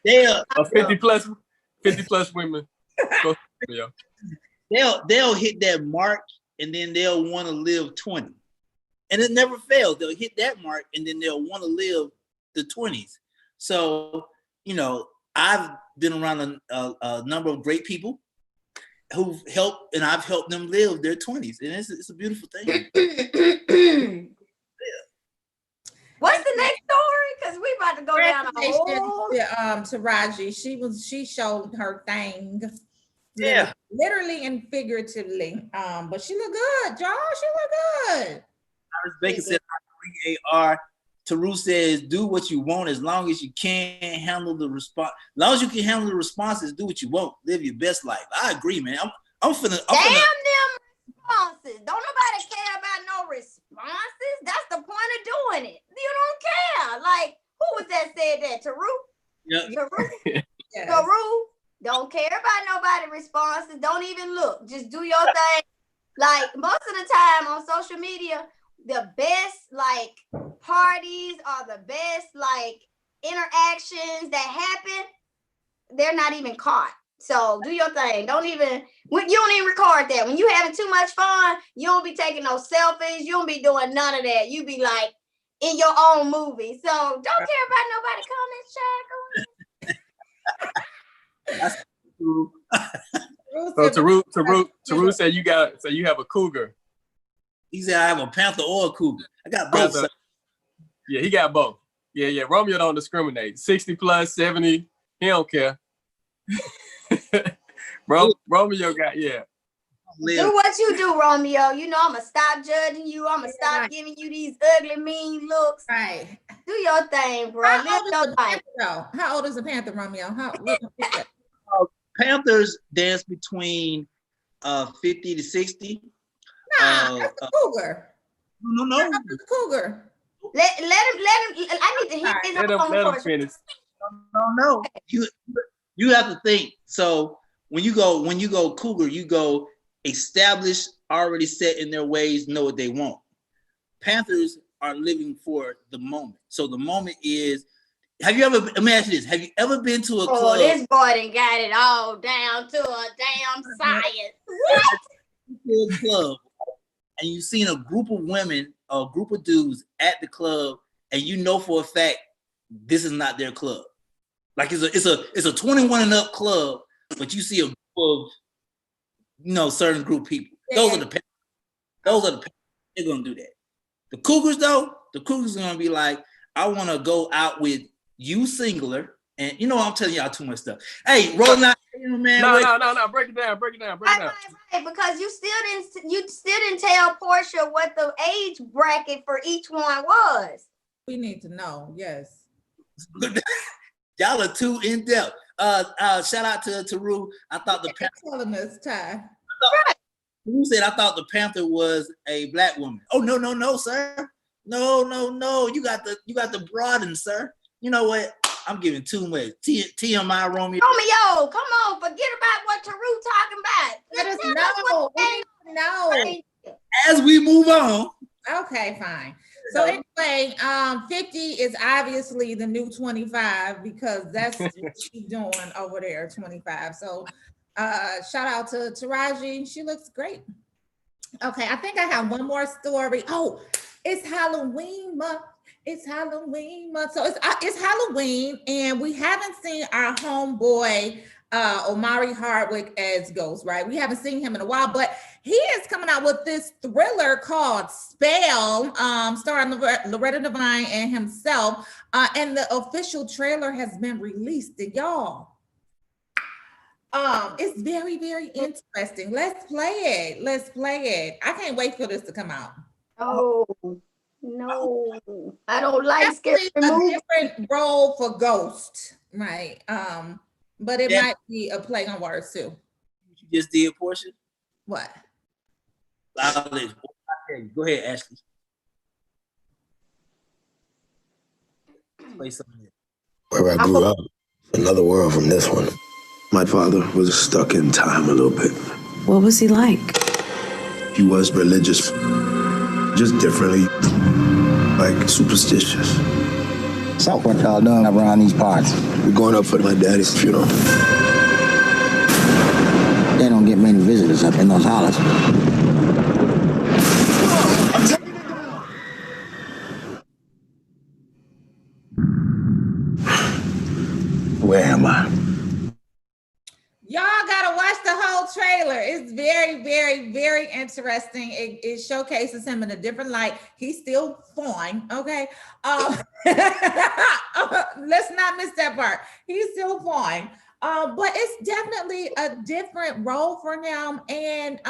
They'll 50 plus women. They'll hit that mark, and then they'll want to live 20. And it never fails. They'll hit that mark, and then they'll want to live the 20s. So, I've been around a number of great people who've helped, and I've helped them live their 20s. And it's a beautiful thing. What's the next story? Because we about to go down a whole... Taraji, she showed her thing. Yeah. Literally and figuratively. But she looked good, Josh. She looked good. Iris Baker said, AR. Taru says, do what you want as long as you can handle the response. As long as you can handle the responses, do what you want. Live your best life. I agree, man. I'm finna. Damn them responses. Don't nobody care about no responses. That's the point of doing it. You don't care. Like, who was that said that? Taru? Yeah. Taru? Yes. Taru? Don't care about nobody responses. Don't even look. Just do your thing. Like, most of the time on social media, the best, like, parties or the best, like, interactions that happen, they're not even caught. So do your thing. You don't even record that. When you having too much fun, you don't be taking no selfies. You don't be doing none of that. You be like in your own movie. So don't care about nobody comment, Shaq. That's true. So Taru said you have a cougar. He said I have a panther or a cougar. I got both. Yeah, he got both. Yeah. Romeo don't discriminate. 60 plus, 70, he don't care. Romeo got, yeah. Do what you do, Romeo. You know I'm gonna stop judging you. I'm gonna stop giving you these ugly, mean looks. Right. Do your thing, bro. Live your life. How old is the panther, Romeo? Panthers dance between 50 to 60. Nah, that's a cougar. No. That's a cougar. Let him. I need to hear his Let him finish. No. You have to think. So when you go cougar, you go established, already set in their ways, know what they want. Panthers are living for the moment. So the moment is Have you ever imagine this? Have you ever been to a Oh, club? this boy done got it all down to a damn science. To a club and you seen a group of women or a group of dudes at the club, and you know for a fact this is not their club. Like it's a 21 and up club, but you see a group of certain group of people. Those are the parents. They're gonna do that. The Cougars though, the Cougars are gonna be like, I want to go out with you singular, and I'm telling y'all too much stuff. Hey, rolling out, man. No. Break it down. Right, because you still didn't tell Portia what the age bracket for each one was. We need to know. Yes. Y'all are too in depth. Shout out to Rue. I thought the Panther. Telling us, Ty. Rue said I thought the Panther was a black woman. Oh no, sir. No. You got the broaden, sir. You know what? I'm giving too much. TMI Romeo. Romeo, come on, forget about what Taru talking about. Let us know. We need to know. As we move on. Okay, fine. So anyway, 50 is obviously the new 25 because that's what she's doing over there, 25. So shout out to Taraji. She looks great. Okay, I think I have one more story. Oh, it's Halloween month. It's Halloween month. So it's Halloween, and we haven't seen our homeboy Omari Hardwick as Ghost, right? We haven't seen him in a while, but he is coming out with this thriller called Spell, starring Loretta Devine and himself. And the official trailer has been released, and y'all. It's very, very interesting. Let's play it. I can't wait for this to come out. Oh no, I don't like scary a movies. different role for Ghost, right? But it might be a play on words too. You just did, Portia? What? Go ahead, Ashley. Play something. Where I grew up, another world from this one. My father was stuck in time a little bit. What was he like? He was religious, just differently, like superstitious. So what y'all doing around these parts? We're going up for my daddy's funeral. They don't get many visitors up in those hollers. Where am I? Y'all gotta watch the whole trailer. It's very, very, very interesting. It showcases him in a different light. He's still fine, okay? Let's not miss that part. He's still fine. But it's definitely a different role for him, and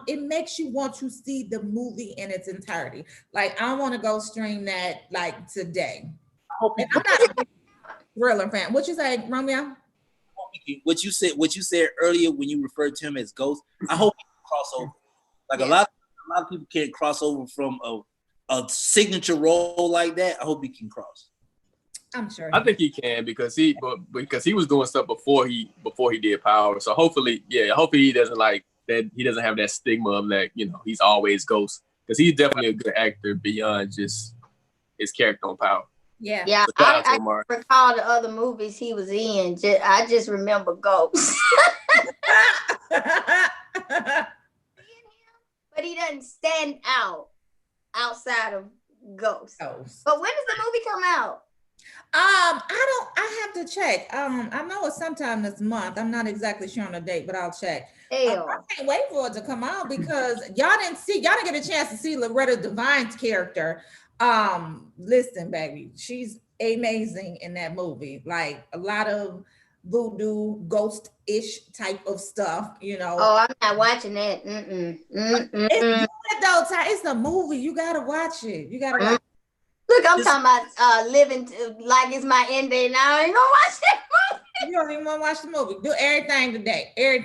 it makes you want to see the movie in its entirety. Like, I want to go stream that like today. And I'm not a big thriller fan. What you say, Romeo? What you said earlier when you referred to him as Ghost, I hope he can cross over. Like a lot of people can't cross over from a signature role like that. I hope he can cross. I'm sure. I think he can because he was doing stuff before he did Power. So hopefully he doesn't like that. He doesn't have that stigma of that, he's always Ghost, because he's definitely a good actor beyond just his character on Power. Yeah. I recall the other movies he was in. I just remember Ghost. But he doesn't stand outside of Ghost. But when does the movie come out? I have to check. I know it's sometime this month. I'm not exactly sure on the date, but I'll check. I can't wait for it to come out because y'all didn't get a chance to see Loretta Devine's character. Listen, baby, she's amazing in that movie. Like a lot of voodoo, ghost-ish type of stuff, Oh, I'm not watching that. It's good though, Ty. It's a movie. You gotta watch it. Look, I'm talking about living like it's my end day now. I ain't gonna watch that movie. You don't even want to watch the movie. Do everything today. Are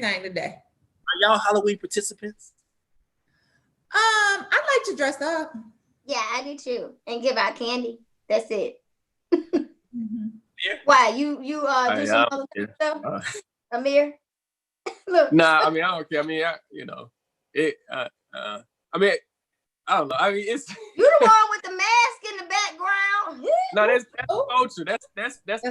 y'all Halloween participants? I like to dress up. Yeah, I do too, and give out candy. That's it. Mm-hmm. Why you do some other stuff, Amir? Look. Nah, I don't care. I don't know. It's you the one with the mask in the background. No, that's culture. That's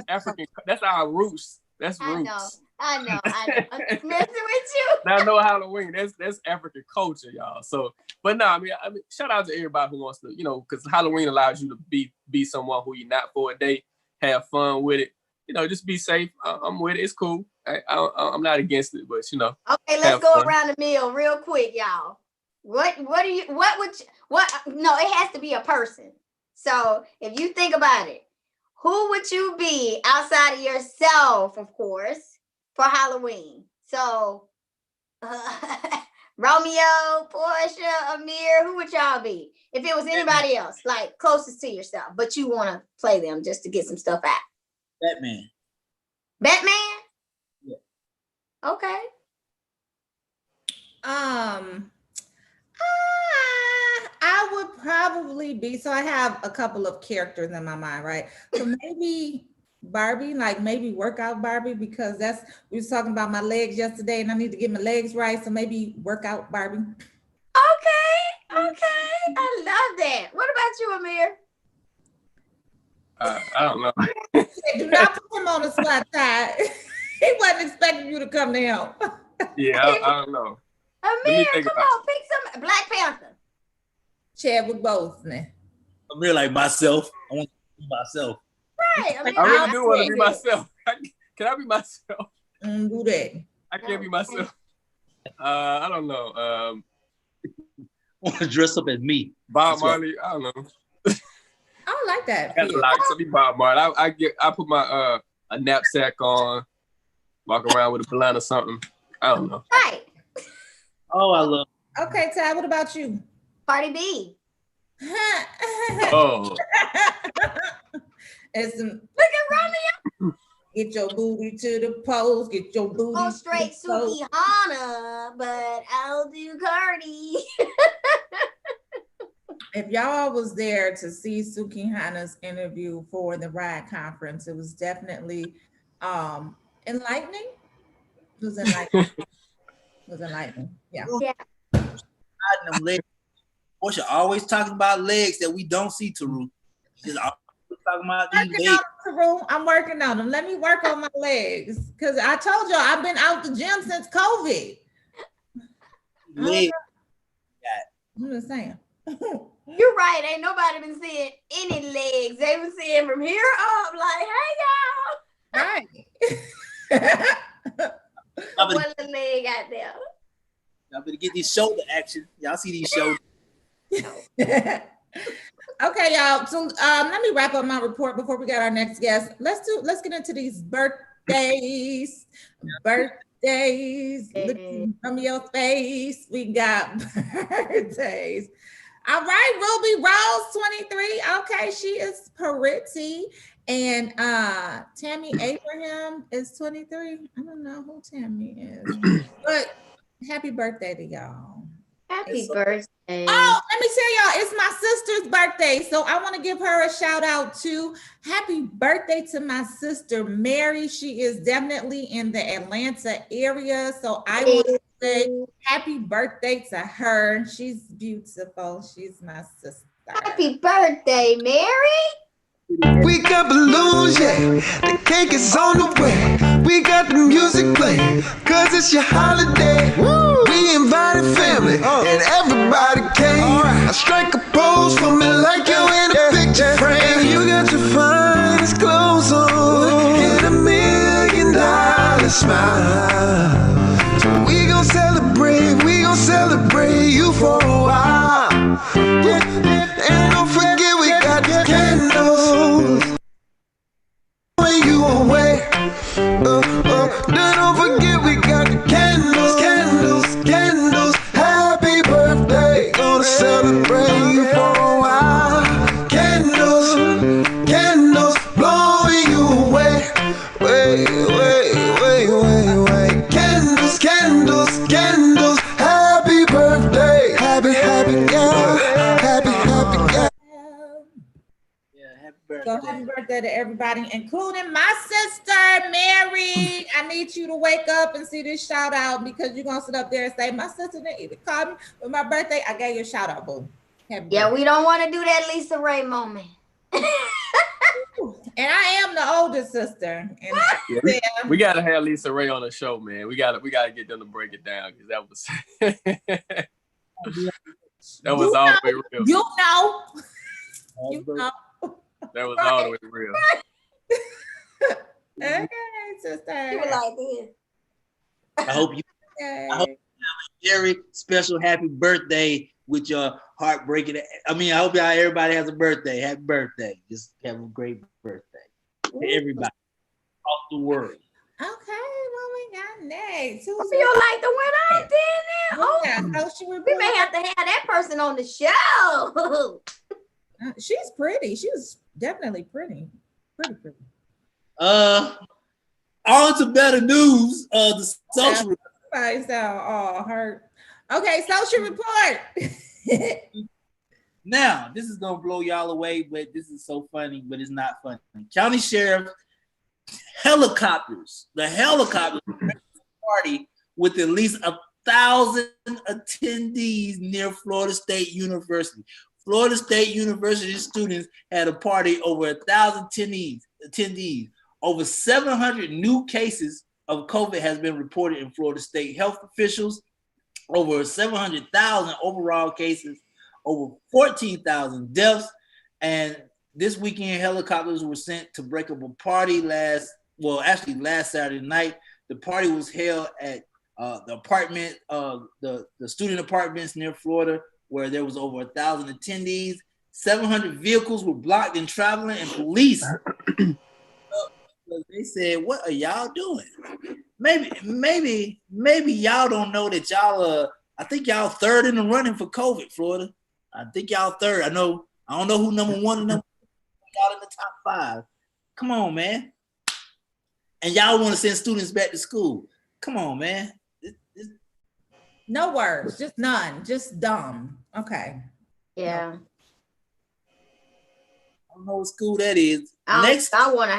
African. That's our roots. That's roots. I know. I'm just messing with you. Now I know Halloween. That's African culture, y'all. So, but no, I mean, shout out to everybody who wants to, because Halloween allows you to be someone who you're not for a day, have fun with it. Just be safe. I'm with it. It's cool. I'm not against it, but Okay, let's go around the mill real quick, y'all. No, it has to be a person. So if you think about it, who would you be outside of yourself, of course, for Halloween? So Romeo, Portia, Amir, who would y'all be? If it was anybody else, like closest to yourself, but you want to play them just to get some stuff out. Batman. Batman? Yeah. Okay. I would probably be, so I have a couple of characters in my mind, right? So maybe Barbie, like maybe workout Barbie, because we was talking about my legs yesterday and I need to get my legs right. So maybe workout Barbie. Okay. I love that. What about you, Amir? I don't know. Do not put him on the spot, Ty. He wasn't expecting you to come to him. Yeah, I don't know. Amir, come on, pick some. Black Panther. Chadwick Boseman. Amir, like myself. I want to be myself. Right. I really do want to be myself. Can I be myself? Do that. I can't be myself. I don't know. I want to dress up as me. Bob Marley. I don't know. I don't like that. I like to be Bob Marley. I put my a knapsack on, walk around with a blunt or something. I don't know. Right. Oh, I love. Okay, Ty, what about you? Cardi B. Oh. Look at Romeo. Get your booty to the pose. Get your booty. Go straight Sukihana, but I'll do Cardi. If y'all was there to see Sukihana's interview for the RIDE conference, it was definitely enlightening. It was enlightening. Yeah. Them legs. Portia always talking about legs that we don't see, Taru. She's always talking about these legs. I'm working on them. Let me work on my legs. Because I told y'all I've been out the gym since COVID. Legs. I'm just saying. You're right. Ain't nobody been seeing any legs. They been seeing from here up. Like, hey, y'all. Right. One little leg out there. Y'all better get these shoulder action. Y'all see these shoulders. Okay, y'all. So let me wrap up my report before we got our next guest. Let's get into these birthdays. Birthdays. Look from your face. We got birthdays. All right, Ruby Rose, 23. Okay, she is pretty. And Tammy Abraham is 23. I don't know who Tammy is. But happy birthday to y'all. Happy birthday. Oh, let me tell y'all, it's my sister's birthday. So I want to give her a shout out too. Happy birthday to my sister, Mary. She is definitely in the Atlanta area. So I want to say happy birthday to her. She's beautiful. She's my sister. Happy birthday, Mary. We got balloons, yeah. The cake is on the way. We got the music playing, cause it's your holiday. Woo. We invited family, and everybody came. I strike a pose for me like you in a picture frame. You got your finest clothes on, and $1 million smile. So we gon' celebrate you for a while. And don't forget we got the candles. When you away, don't forget we got the candles. Happy birthday, gonna celebrate you for a while. Candles, blowing you away. Wait. Candles. Happy birthday, happy girl. So happy birthday to everybody, including my sister, Mary. I need you to wake up and see this shout out because you're going to sit up there and say, my sister didn't even call me for my birthday. I gave you a shout out, boo. Yeah, we don't want to do that Lisa Ray moment. And I am the older sister. And Yeah, we gotta have Lisa Ray on the show, man. We gotta get them to break it down because that was that was all the way real. You know. You know. That was all the way real. Okay, sister. You were like this. I hope you have a very special happy birthday with your heartbreaking. I mean, I hope everybody has a birthday. Happy birthday. Just have a great birthday to everybody off the world. Okay, what we got next? I feel like the winner ain't there now. Oh, Yeah, social we report. may have to have that person on the show. She's pretty. She's definitely pretty. Pretty. On to better news. The social report. Everybody sound all hurt. Okay, social report. Now, this is gonna blow y'all away, but this is so funny, but it's not funny. County sheriff helicopters, the helicopters party with at least 1,000 attendees near Florida State University. Florida State University students had a party over 1,000 attendees. Over 700 new cases of COVID has been reported in Florida State. Health officials, over 700,000 overall cases, over 14,000 deaths. And this weekend, helicopters were sent to break up a party last Saturday night. The party was held at the student apartments near Florida, where there was over 1,000 attendees. 700 vehicles were blocked in traveling, and police they said, "What are y'all doing? Maybe y'all don't know that y'all I think y'all third in the running for COVID, Florida. I think y'all third. I don't know who number one and number two. Y'all in the top 5. Come on, man. And y'all want to send students back to school. Come on, man. No words, just none, just dumb. Okay. Yeah. I don't know what school that is. I want to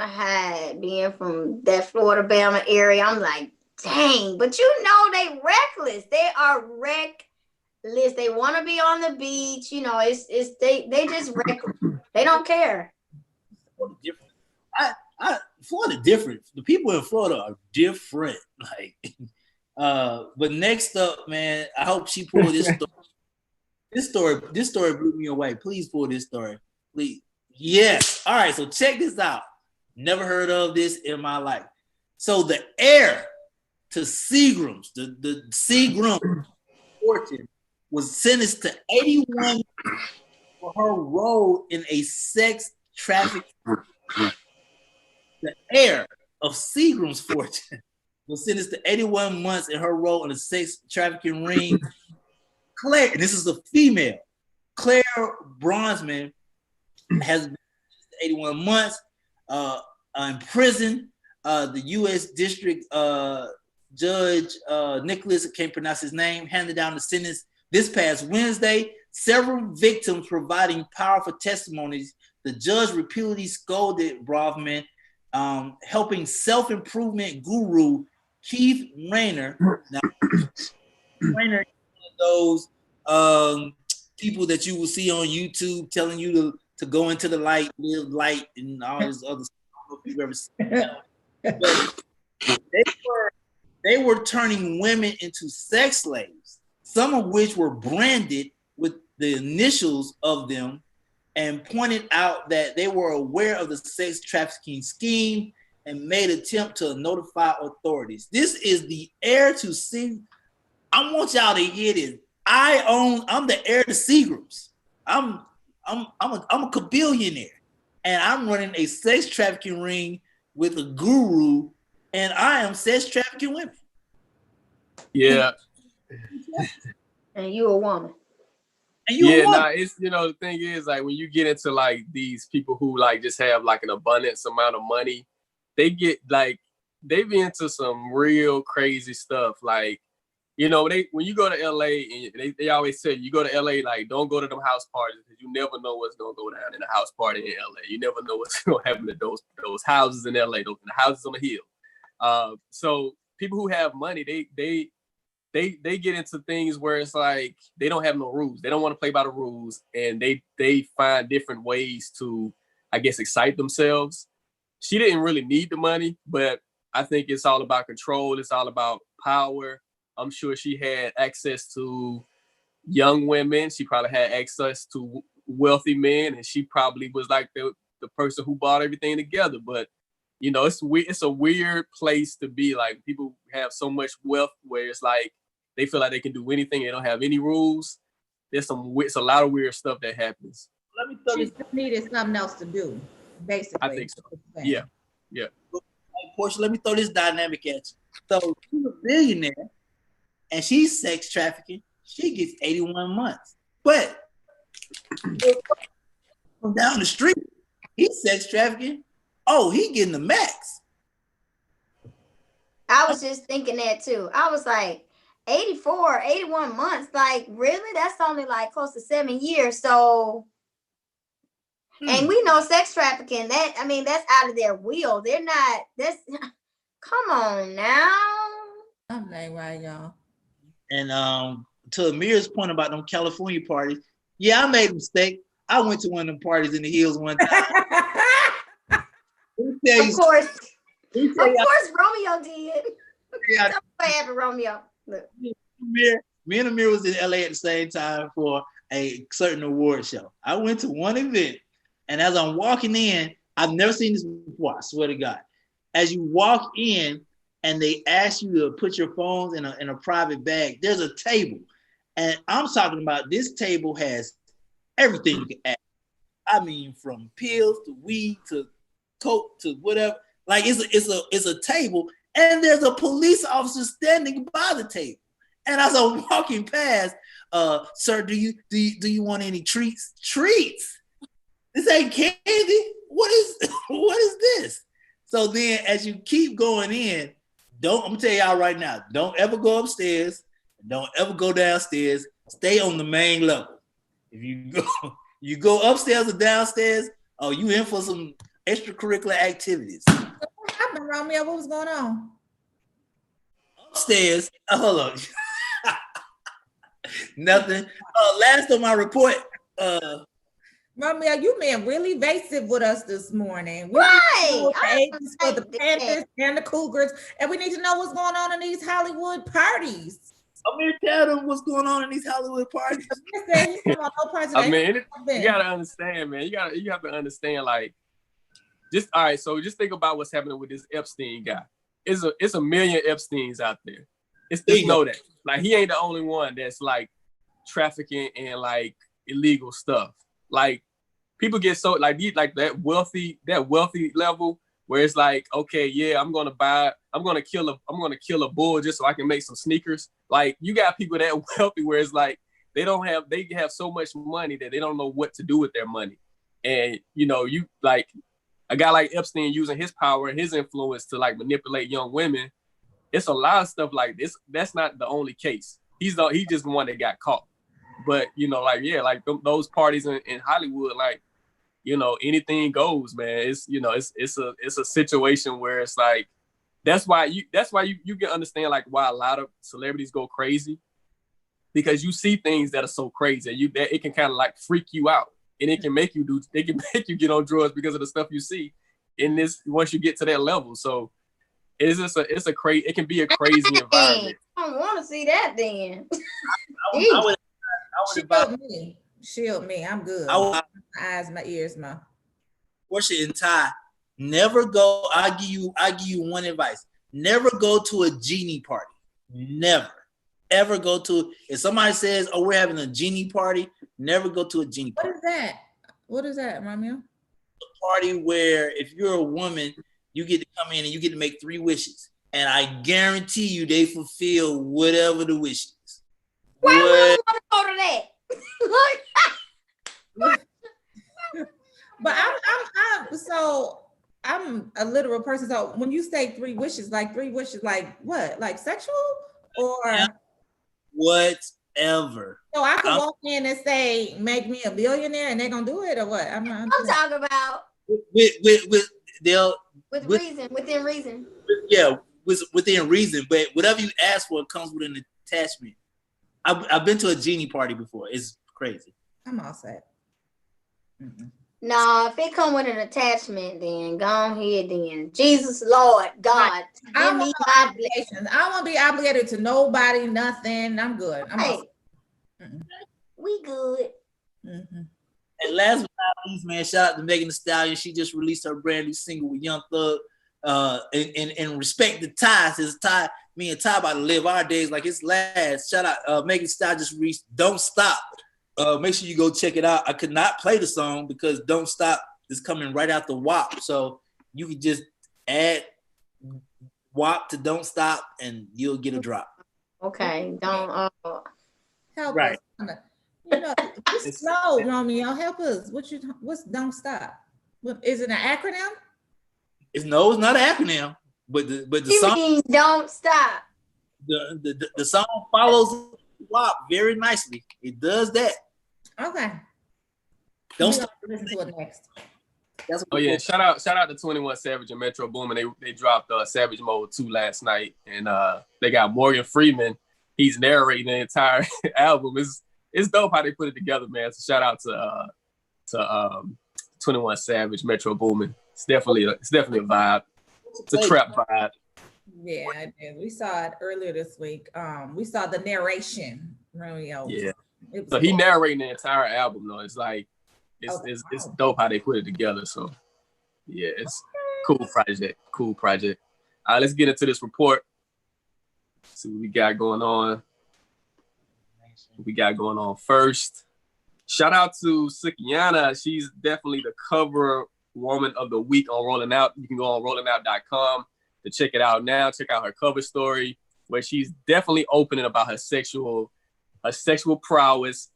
hide being from that Florida Bama area. I'm like, dang, but you know they reckless. They are reckless. They want to be on the beach. You know, they just reckless. They don't care. Florida different. Florida different. The people in Florida are different. Like, but next up, man, I hope she pulled this story. This story blew me away. Please pull this story. Please. Yes. All right. So check this out. Never heard of this in my life. So the heir to Seagram's, the Seagram fortune, was sentenced to 81 for her role in a sex trafficking. The heir of Seagram's fortune was sentenced to 81 months in her role in a sex trafficking ring. Claire, and this is a female, Claire Bronzman, has been 81 months in prison. The U.S. District Judge Nicholas, I can't pronounce his name, handed down the sentence this past Wednesday. Several victims providing powerful testimonies. The judge repeatedly scolded Bronfman, helping self-improvement guru Keith Rayner. Now, Rayner is one of those people that you will see on YouTube telling you to go into the light, live light, and all this other stuff. I don't know if you've ever seen that. But they were turning women into sex slaves, some of which were branded with the initials of them, and pointed out that they were aware of the sex trafficking scheme and made an attempt to notify authorities. This is the heir to Seagrams. I want y'all to hear this. I'm the heir to Seagrams. I'm a billionaire, and I'm running a sex trafficking ring with a guru, and I am sex trafficking women. Yeah. And you a woman. It's the thing is, like, when you get into like these people who like just have like an abundance amount of money, they get like they be into some real crazy stuff. Like, when you go to LA, and they always say you go to LA, like, don't go to them house parties because you never know what's gonna go down in a house party in LA. You never know what's gonna happen to those houses in LA, those houses on the hill. So people who have money, they get into things where it's like they don't have no rules. They don't want to play by the rules, and they find different ways to I guess, excite themselves. She didn't really need the money, but I think it's all about control. It's all about power. I'm sure she had access to young women. She probably had access to wealthy men, and she probably was like the person who bought everything together. But you know, it's a weird place to be. Like, people have so much wealth where it's like they feel like they can do anything. They don't have any rules. It's a lot of weird stuff that happens. Let me throw She this. just needed something else to do, basically. I think so. Yeah. Portia, let me throw this dynamic at you. So she's a billionaire, and she's sex trafficking. She gets 81 months. But from down the street, he's sex trafficking. Oh, he getting the max. I was just thinking that too. I was like, 84, 81 months. Like, really? That's only like close to 7 years. So, and we know sex trafficking, that's out of their wheel. They're not, come on now. I'm like, right, y'all. And to Amir's point about them California parties, yeah, I made a mistake. I went to one of them parties in the hills one time. Of course, Romeo did. Yeah, What happened, Romeo? Look. me and Amir was in LA at the same time for a certain award show. I went to one event, and as I'm walking in, I've never seen this before, I swear to God. As you walk in and they ask you to put your phones in a private bag, there's a table. And I'm talking about this table has everything you can add. I mean, from pills to weed to coke to whatever. Like, it's a table, and there's a police officer standing by the table. And as I'm walking past, sir, do you want any treats? Treats? This ain't candy. What is this? So then, as you keep going in, I'm gonna tell y'all right now, don't ever go upstairs. Don't ever go downstairs. Stay on the main level. If you go upstairs or downstairs, oh, you in for some extracurricular activities. What happened, Romeo? What was going on? Upstairs, hold on. Nothing. Last on my report, Romeo, you been really evasive with us this morning. We Right. need to know the I ages for the understand. Panthers and the Cougars, and we need to know what's going on in these Hollywood parties. Amir, tell them what's going on in these Hollywood parties. I mean, you gotta understand, man. You have to understand, like, all right. So just think about what's happening with this Epstein guy. It's a million Epsteins out there. Just know that. Like, he ain't the only one that's like trafficking and like illegal stuff. Like, people get so like that wealthy level where it's like, okay, yeah, I'm gonna kill a bull just so I can make some sneakers. Like, you got people that wealthy where it's like they have so much money that they don't know what to do with their money. And you know, you like a guy like Epstein using his power and his influence to like manipulate young women. It's a lot of stuff like this. That's not the only case. He's just the one that got caught. But you know, like, yeah, like those parties in Hollywood, like, you know, anything goes, man. It's, you know, it's a situation where it's like, that's why you can understand like why a lot of celebrities go crazy, because you see things that are so crazy that it can kind of like freak you out, and it can make you get on drugs because of the stuff you see in this once you get to that level. So it can be a crazy environment. I don't want to see that then. Shield me. I'm good. My eyes, my ears, my. Portia and Ty, never go. I give you one advice. Never go to a genie party. Never, ever go to. If somebody says, "Oh, we're having a genie party," never go to a genie party. What is that? What is that, Romeo? A party where if you're a woman, you get to come in and you get to make 3 wishes, and I guarantee you they fulfill whatever the wish is. Why would I want to go to that? But I'm a literal person. So when you say 3 wishes, like what? Like sexual or whatever? So I could walk in and say, "Make me a billionaire," and they're gonna do it, or what? I'm talking about within reason. Yeah, within reason. But whatever you ask for comes with an attachment. I've been to a genie party before. It's crazy. I'm all set. Mm-mm. No, if it come with an attachment, then go ahead then. Jesus, Lord, God, I give don't me want no my blessing. obligations. I don't want to be obligated to nobody, nothing. I'm good. I'm Hey, off. we good. Mhm. And last but not least, man, shout out to Megan Thee Stallion. She just released her brand new single with Young Thug. And respect the Ty. Says Ty, me and Ty about to live our days like it's last. Shout out, Megan Thee Stallion just released Don't Stop. Make sure you go check it out. I could not play the song because Don't Stop is coming right after WAP. So you could just add WAP to Don't Stop and you'll get a drop. Okay, don't. Help Right. us. You know, it's slow, Romeo. Help us. What's Don't Stop? Is it an acronym? It's not an acronym, but the She song means don't stop. the song follows WAP very nicely. It does that. Okay. Don't We stop. gonna listen to it next. That's Oh yeah, shout out to 21 Savage and Metro Boomin. They dropped Savage Mode 2 last night, and they got Morgan Freeman. He's narrating the entire album. It's dope how they put it together, man. So shout out to 21 Savage, Metro Boomin. It's definitely a vibe. It's a trap vibe. Yeah, I did. We saw it earlier this week. We saw the narration, Romeo. Yeah. It was So he cool. narrating the entire album though. It's like it's wow. dope how they put it together. So yeah, it's cool project. Cool project. Let's get into this report. See what we got going on. What we got going on first. Shout out to Sukiana. She's definitely the cover woman of the week on Rolling Out. You can go on rollingout.com to check it out now. Check out her cover story where she's definitely opening about her sexual prowess.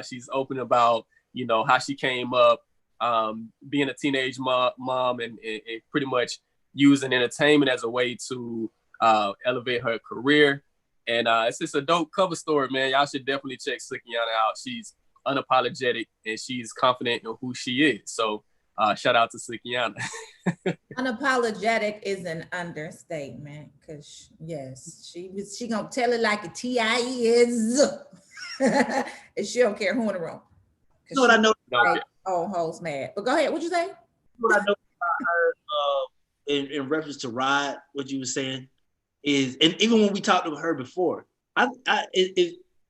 She's open about, you know, how she came up, being a teenage mom and pretty much using entertainment as a way to elevate her career. And it's just a dope cover story, man. Y'all should definitely check Sukiana out. She's unapologetic and she's confident in who she is. So shout out to Sukiana. Unapologetic is an understatement, because yes, she gonna tell it like a TIE is. And she don't care who in the room. You know what I know? Oh, hoes mad. But go ahead. What'd you say? What I know about her in reference to Rod, what you were saying is, and even when we talked to her before,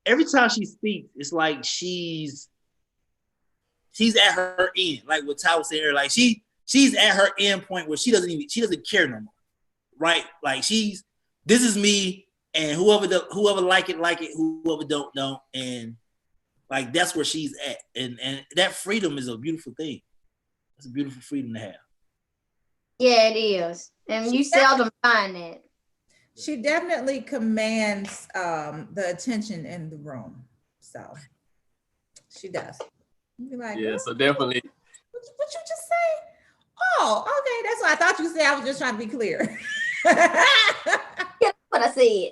every time she speaks, it's like she's at her end, like what Ty was saying earlier. Like she's at her end point where she doesn't care no more, right? Like this is me, and whoever like it, whoever don't, and like that's where she's at, and that freedom is a beautiful thing. It's a beautiful freedom to have. Yeah, it is, and you seldom find that. She definitely commands the attention in the room, so she does. You'd be like, Yeah, so definitely. What you just say? Oh, okay, that's what I thought you said. I was just trying to be clear. That's what I said.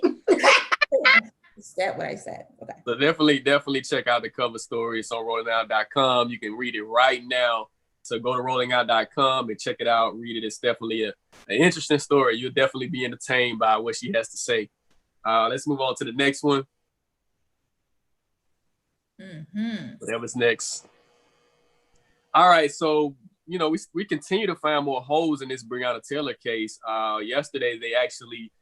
Is that what I said? Okay. So definitely check out the cover story. It's on rollingout.com. You can read it right now. So go to rollingout.com and check it out. Read it. It's definitely an interesting story. You'll definitely be entertained by what she has to say. Let's move on to the next one. Mm-hmm. Whatever's next. All right. So, you know, we continue to find more holes in this Breonna Taylor case. Yesterday, they actually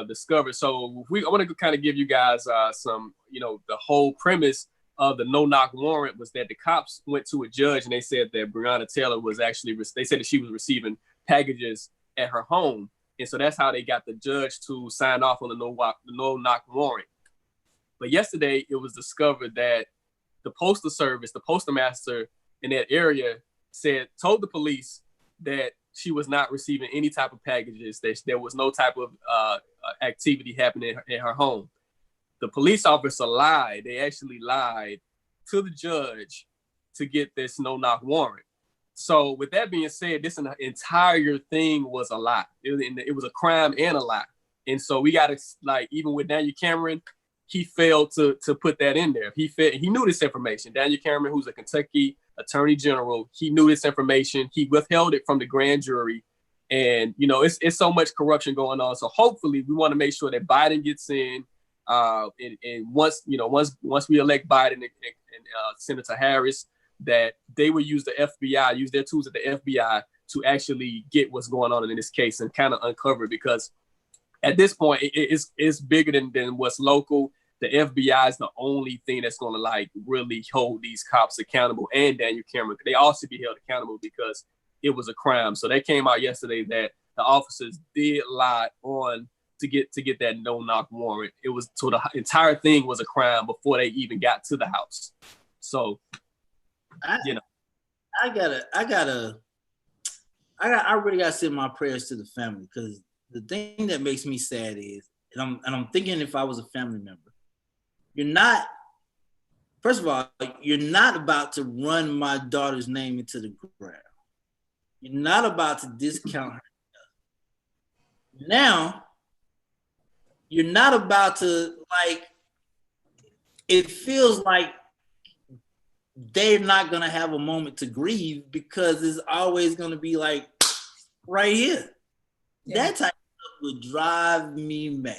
discovered. So I want to kind of give you guys some, you know, the whole premise of the no-knock warrant was that the cops went to a judge and they said that Breonna Taylor was actually, they said that she was receiving packages at her home. And so that's how they got the judge to sign off on the no-knock warrant. But yesterday it was discovered that the postal service, the postmaster in that area told the police that she was not receiving any type of packages, that there was no type of activity happening in her home. The police officer lied. They actually lied to the judge to get this no-knock warrant. So with that being said, this entire thing was a lie. It was a crime and a lie. And so we got to, like, even with Daniel Cameron, he failed to put that in there. He knew this information. Daniel Cameron, who's a Kentucky attorney general, he knew this information. He withheld it from the grand jury. And, you know, it's so much corruption going on. So hopefully we want to make sure that Biden gets in. And once we elect Biden and Senator Harris, that they would use the FBI, use their tools at the FBI to actually get what's going on in this case and kind of uncover it, because at this point it's bigger than what's local. The FBI is the only thing that's going to like really hold these cops accountable, and Daniel Cameron. They all should be held accountable because it was a crime. So that came out yesterday that the officers did lie on to get that no-knock warrant. It was, so the entire thing was a crime before they even got to the house. So, I really gotta send my prayers to the family, because the thing that makes me sad is, and I'm thinking, if I was a family member, first of all, you're not about to run my daughter's name into the ground. You're not about to discount her. Now, you're not about to, like, it feels like they're not going to have a moment to grieve, because it's always going to be like right here. Yeah. That type of stuff would drive me mad.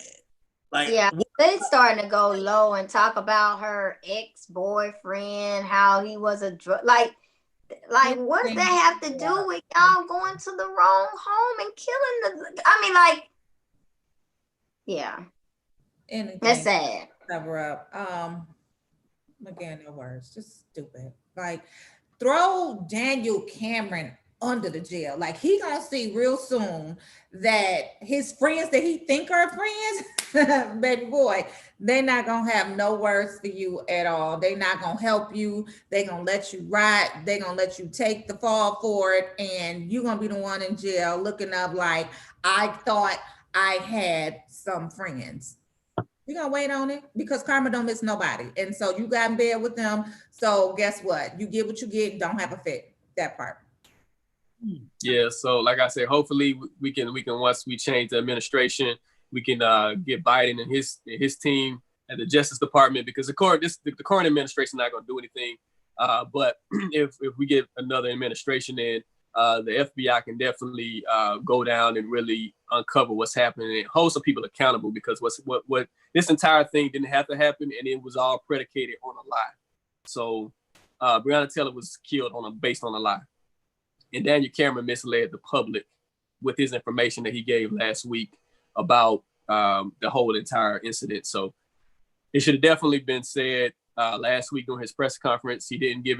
Like, yeah, they starting to go low and talk about her ex-boyfriend, how he was a drug, like what does that have to do with y'all going to the wrong home and killing the, I mean, like, yeah. Anything. That's sad. Cover up. Again, no words, just stupid. Like, throw Daniel Cameron under the jail. Like, he gonna see real soon that his friends that he think are friends, baby boy, they not gonna have no words for you at all. They not gonna help you. They gonna let you ride. They gonna let you take the fall for it, and you gonna be the one in jail looking up like, I thought I had some friends. You're gonna wait on it, because karma don't miss nobody. And so you got in bed with them. So guess what? You get what you get, don't have a fit. That part. Yeah, so like I said, hopefully we can once we change the administration, we can get Biden and his team at the Justice Department, because the current administration is not going to do anything. But if we get another administration in, the FBI can definitely go down and really uncover what's happening and hold some people accountable, because what this entire thing didn't have to happen, and it was all predicated on a lie. So Breonna Taylor was killed based on a lie. And Daniel Cameron misled the public with his information that he gave last week about the whole entire incident. So it should have definitely been said last week during his press conference. He didn't give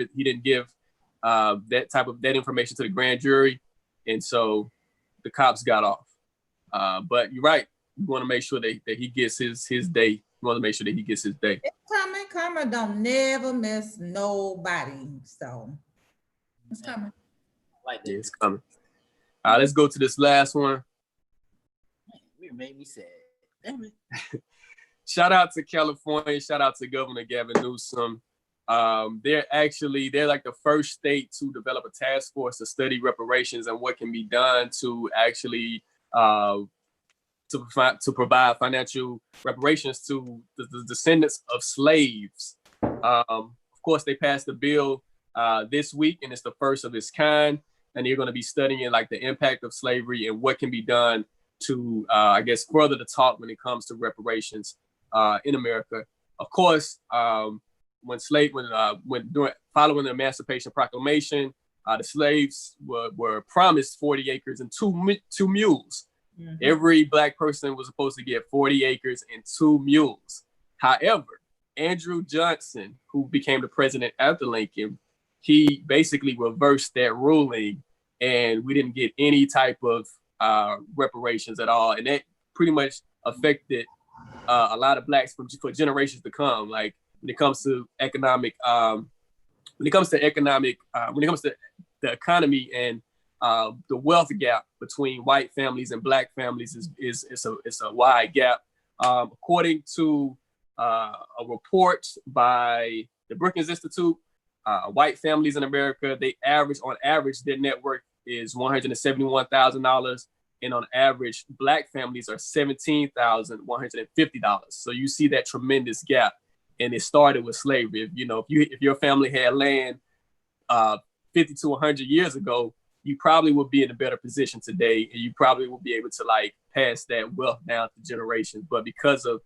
that information to the grand jury, and so the cops got off. But you're right. We want to make sure that he gets his day. We want to make sure that he gets his day. It's coming. Karma don't never miss nobody. So it's coming. Like that. Yeah, it's coming. Let's go to this last one. It made me sad. Damn it. Shout out to California. Shout out to Governor Gavin Newsom. They're like the first state to develop a task force to study reparations and what can be done to actually to provide financial reparations to the descendants of slaves. Of course, they passed the bill this week, and it's the first of its kind. And you're going to be studying like the impact of slavery and what can be done to, I guess, further the talk when it comes to reparations in America. Of course, following the Emancipation Proclamation, the slaves were promised 40 acres and two mules. Mm-hmm. Every Black person was supposed to get 40 acres and 2 mules. However, Andrew Johnson, who became the president after Lincoln, he basically reversed that ruling, and we didn't get any type of reparations at all. And that pretty much affected a lot of Blacks for generations to come. Like when it comes to the economy and the wealth gap between white families and Black families is a wide gap. According to a report by the Brookings Institute, white families in America, on average, their net worth is $171,000, and on average, Black families are $17,150. So you see that tremendous gap, and it started with slavery. If your family had land 50 to 100 years ago, you probably would be in a better position today, and you probably will be able to like pass that wealth down to generations. But because of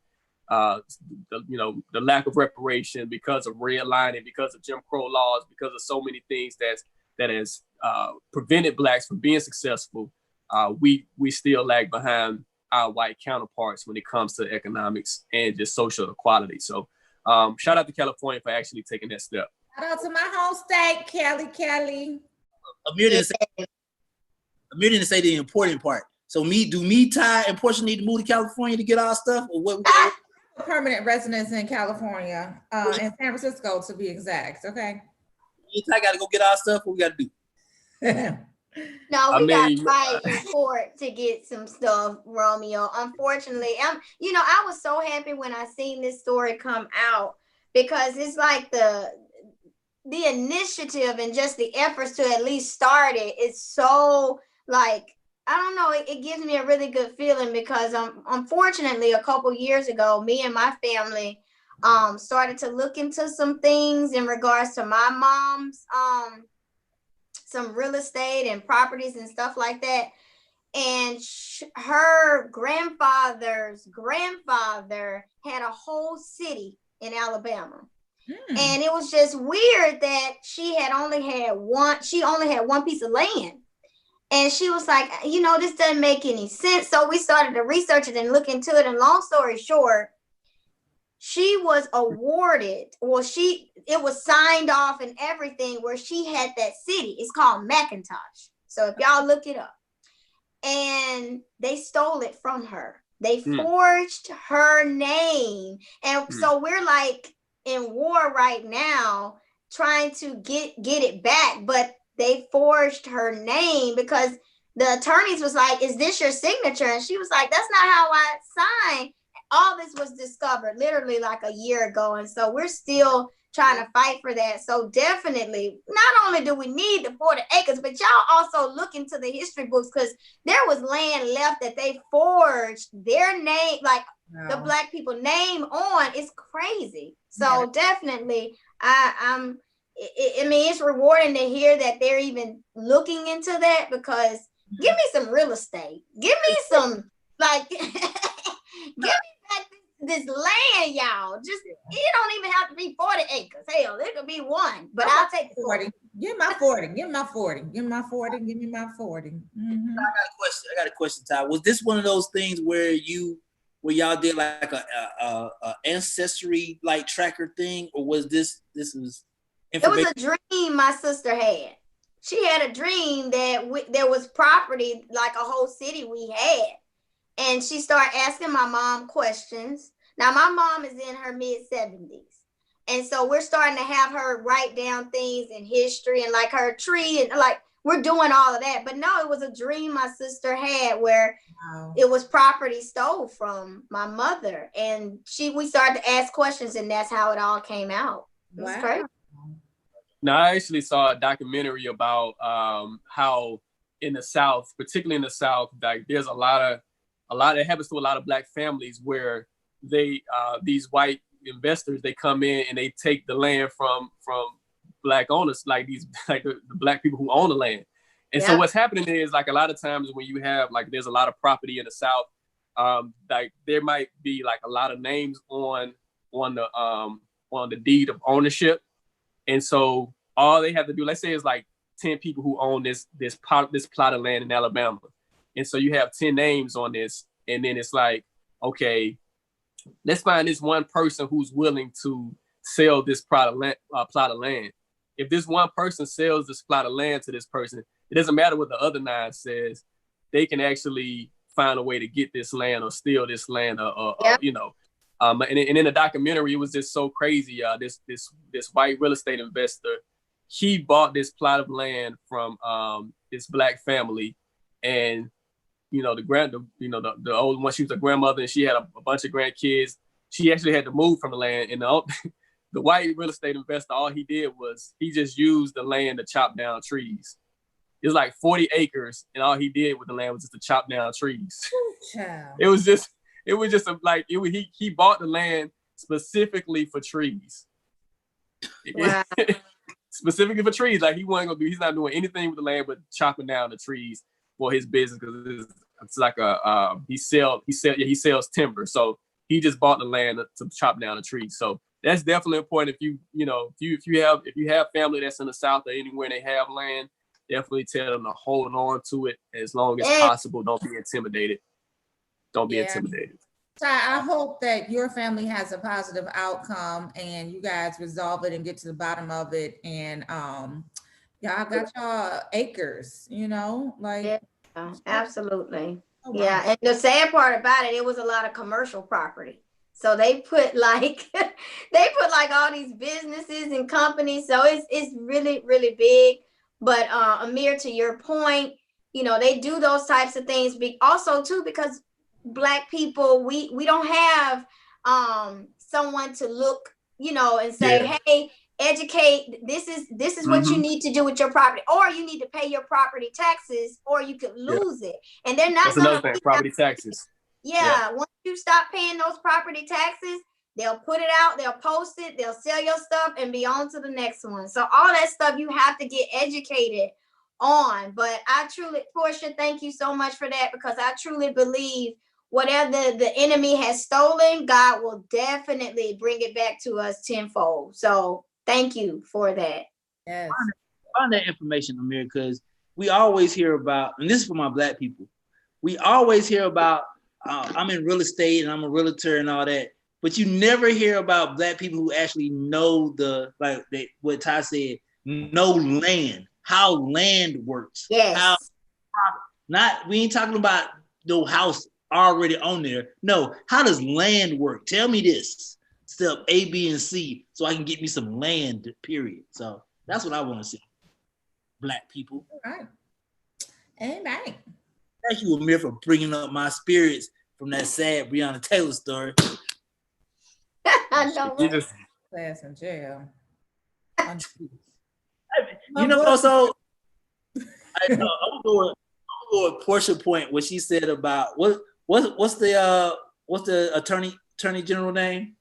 the lack of reparation because of redlining, because of Jim Crow laws, because of so many things that has prevented blacks from being successful. We still lag behind our white counterparts when it comes to economics and just social equality. So shout out to California for actually taking that step. Shout out to my home state, Kelly. Amir didn't say the important part. So Ty, and Portia need to move to California to get our stuff, or what? Permanent residence in California, in San Francisco to be exact. Okay. Ty got to go get our stuff. What we got to do? No, we got to fight in court to get some stuff, Romeo. Unfortunately, I was so happy when I seen this story come out, because it's like the initiative and just the efforts to at least start it is so, like, I don't know, it gives me a really good feeling, because unfortunately a couple years ago, me and my family started to look into some things in regards to my mom's some real estate and properties and stuff like that. And her grandfather's grandfather had a whole city in Alabama. And it was just weird that she only had one piece of land. And she was like, this doesn't make any sense. So we started to research it and look into it. And long story short, she was awarded, it was signed off and everything, where she had that city. It's called McIntosh. So if y'all look it up. And they stole it from her. They forged her name. And so we're like in war right now, trying to get it back. But they forged her name, because the attorneys was like, is this your signature? And she was like, that's not how I signed. All this was discovered literally like a year ago. And so we're still trying to fight for that. So definitely, not only do we need the 40 acres, but y'all also look into the history books, because there was land left that they forged their name, like the Black people name on. It's crazy. So definitely, it's rewarding to hear that they're even looking into that, because give me some real estate. Give me some, like, give me back this land, y'all. Just, it don't even have to be 40 acres. Hell, it could be one, but I'll take 40. Give my 40. Give my 40. Give me my 40. Give me my 40. Mm-hmm. I got a question, Ty. Was this one of those things where y'all did like a ancestry like tracker thing, or was this was it was a dream my sister had. She had a dream that there was property, like a whole city we had. And she started asking my mom questions. Now, my mom is in her mid-70s. And so we're starting to have her write down things in history and like her tree, and like we're doing all of that. But no, it was a dream my sister had where it was property stole from my mother. And we started to ask questions, and that's how it all came out. It was crazy. Now, I actually saw a documentary about how in the South, particularly in the South, like there's a lot that happens to a lot of Black families where these white investors, they come in and they take the land from Black owners, like the Black people who own the land. And so what's happening is, like, a lot of times when you have, like, there's a lot of property in the South, like there might be like a lot of names on the deed of ownership. And so all they have to do, let's say it's like 10 people who own this plot of land in Alabama. And so you have 10 names on this. And then it's like, okay, let's find this one person who's willing to sell this plot of land. If this one person sells this plot of land to this person, it doesn't matter what the other 9 says. They can actually find a way to get this land or steal this land, and in the documentary, it was just so crazy. This white real estate investor, he bought this plot of land from this Black family, and the old one, she was a grandmother, and she had a bunch of grandkids. She actually had to move from the land, and the white real estate investor, all he did was he just used the land to chop down trees. It was like 40 acres, and all he did with the land was just to chop down trees. It was just he bought the land specifically for trees. Wow. Specifically for trees. Like he's not doing anything with the land but chopping down the trees for his business, because it's like he sells timber. So He just bought the land to chop down a tree. So that's definitely important. If you have family that's in the South or anywhere they have land, definitely tell them to hold on to it as long as possible. Don't be intimidated. Don't be intimidated. So I hope that your family has a positive outcome and you guys resolve it and get to the bottom of it. And y'all got y'all acres, like. Yeah, absolutely. Oh, wow. Yeah, and the sad part about it was a lot of commercial property. So they put like all these businesses and companies. So it's really, really big. But Amir, to your point, they do those types of things also too, because Black people, we don't have someone to look, and say, hey, educate, this is what you need to do with your property, or you need to pay your property taxes, or you could lose it. And they're not another thing, property taxes. Once you stop paying those property taxes, they'll put it out, they'll post it, they'll sell your stuff and be on to the next one. So all that stuff you have to get educated on. But I truly, Portia, thank you so much for that, because I truly believe whatever the enemy has stolen, God will definitely bring it back to us tenfold. So thank you for that. Yes. Find that information, Amir, because we always hear about, and this is for my Black people, we always hear about, I'm in real estate and I'm a realtor and all that, but you never hear about Black people who actually know what Ty said, know land, how land works. Yes. We ain't talking about no house already on there. No, how does land work? Tell me this. Step A, B, and C, so I can get me some land, period. So that's what I want to see. Black people. All right. Amen. Thank you, Amir, for bringing up my spirits from that sad Breonna Taylor story. I know. You just Class in jail. So I'm gonna go with Portia point what she said about what's the attorney general name?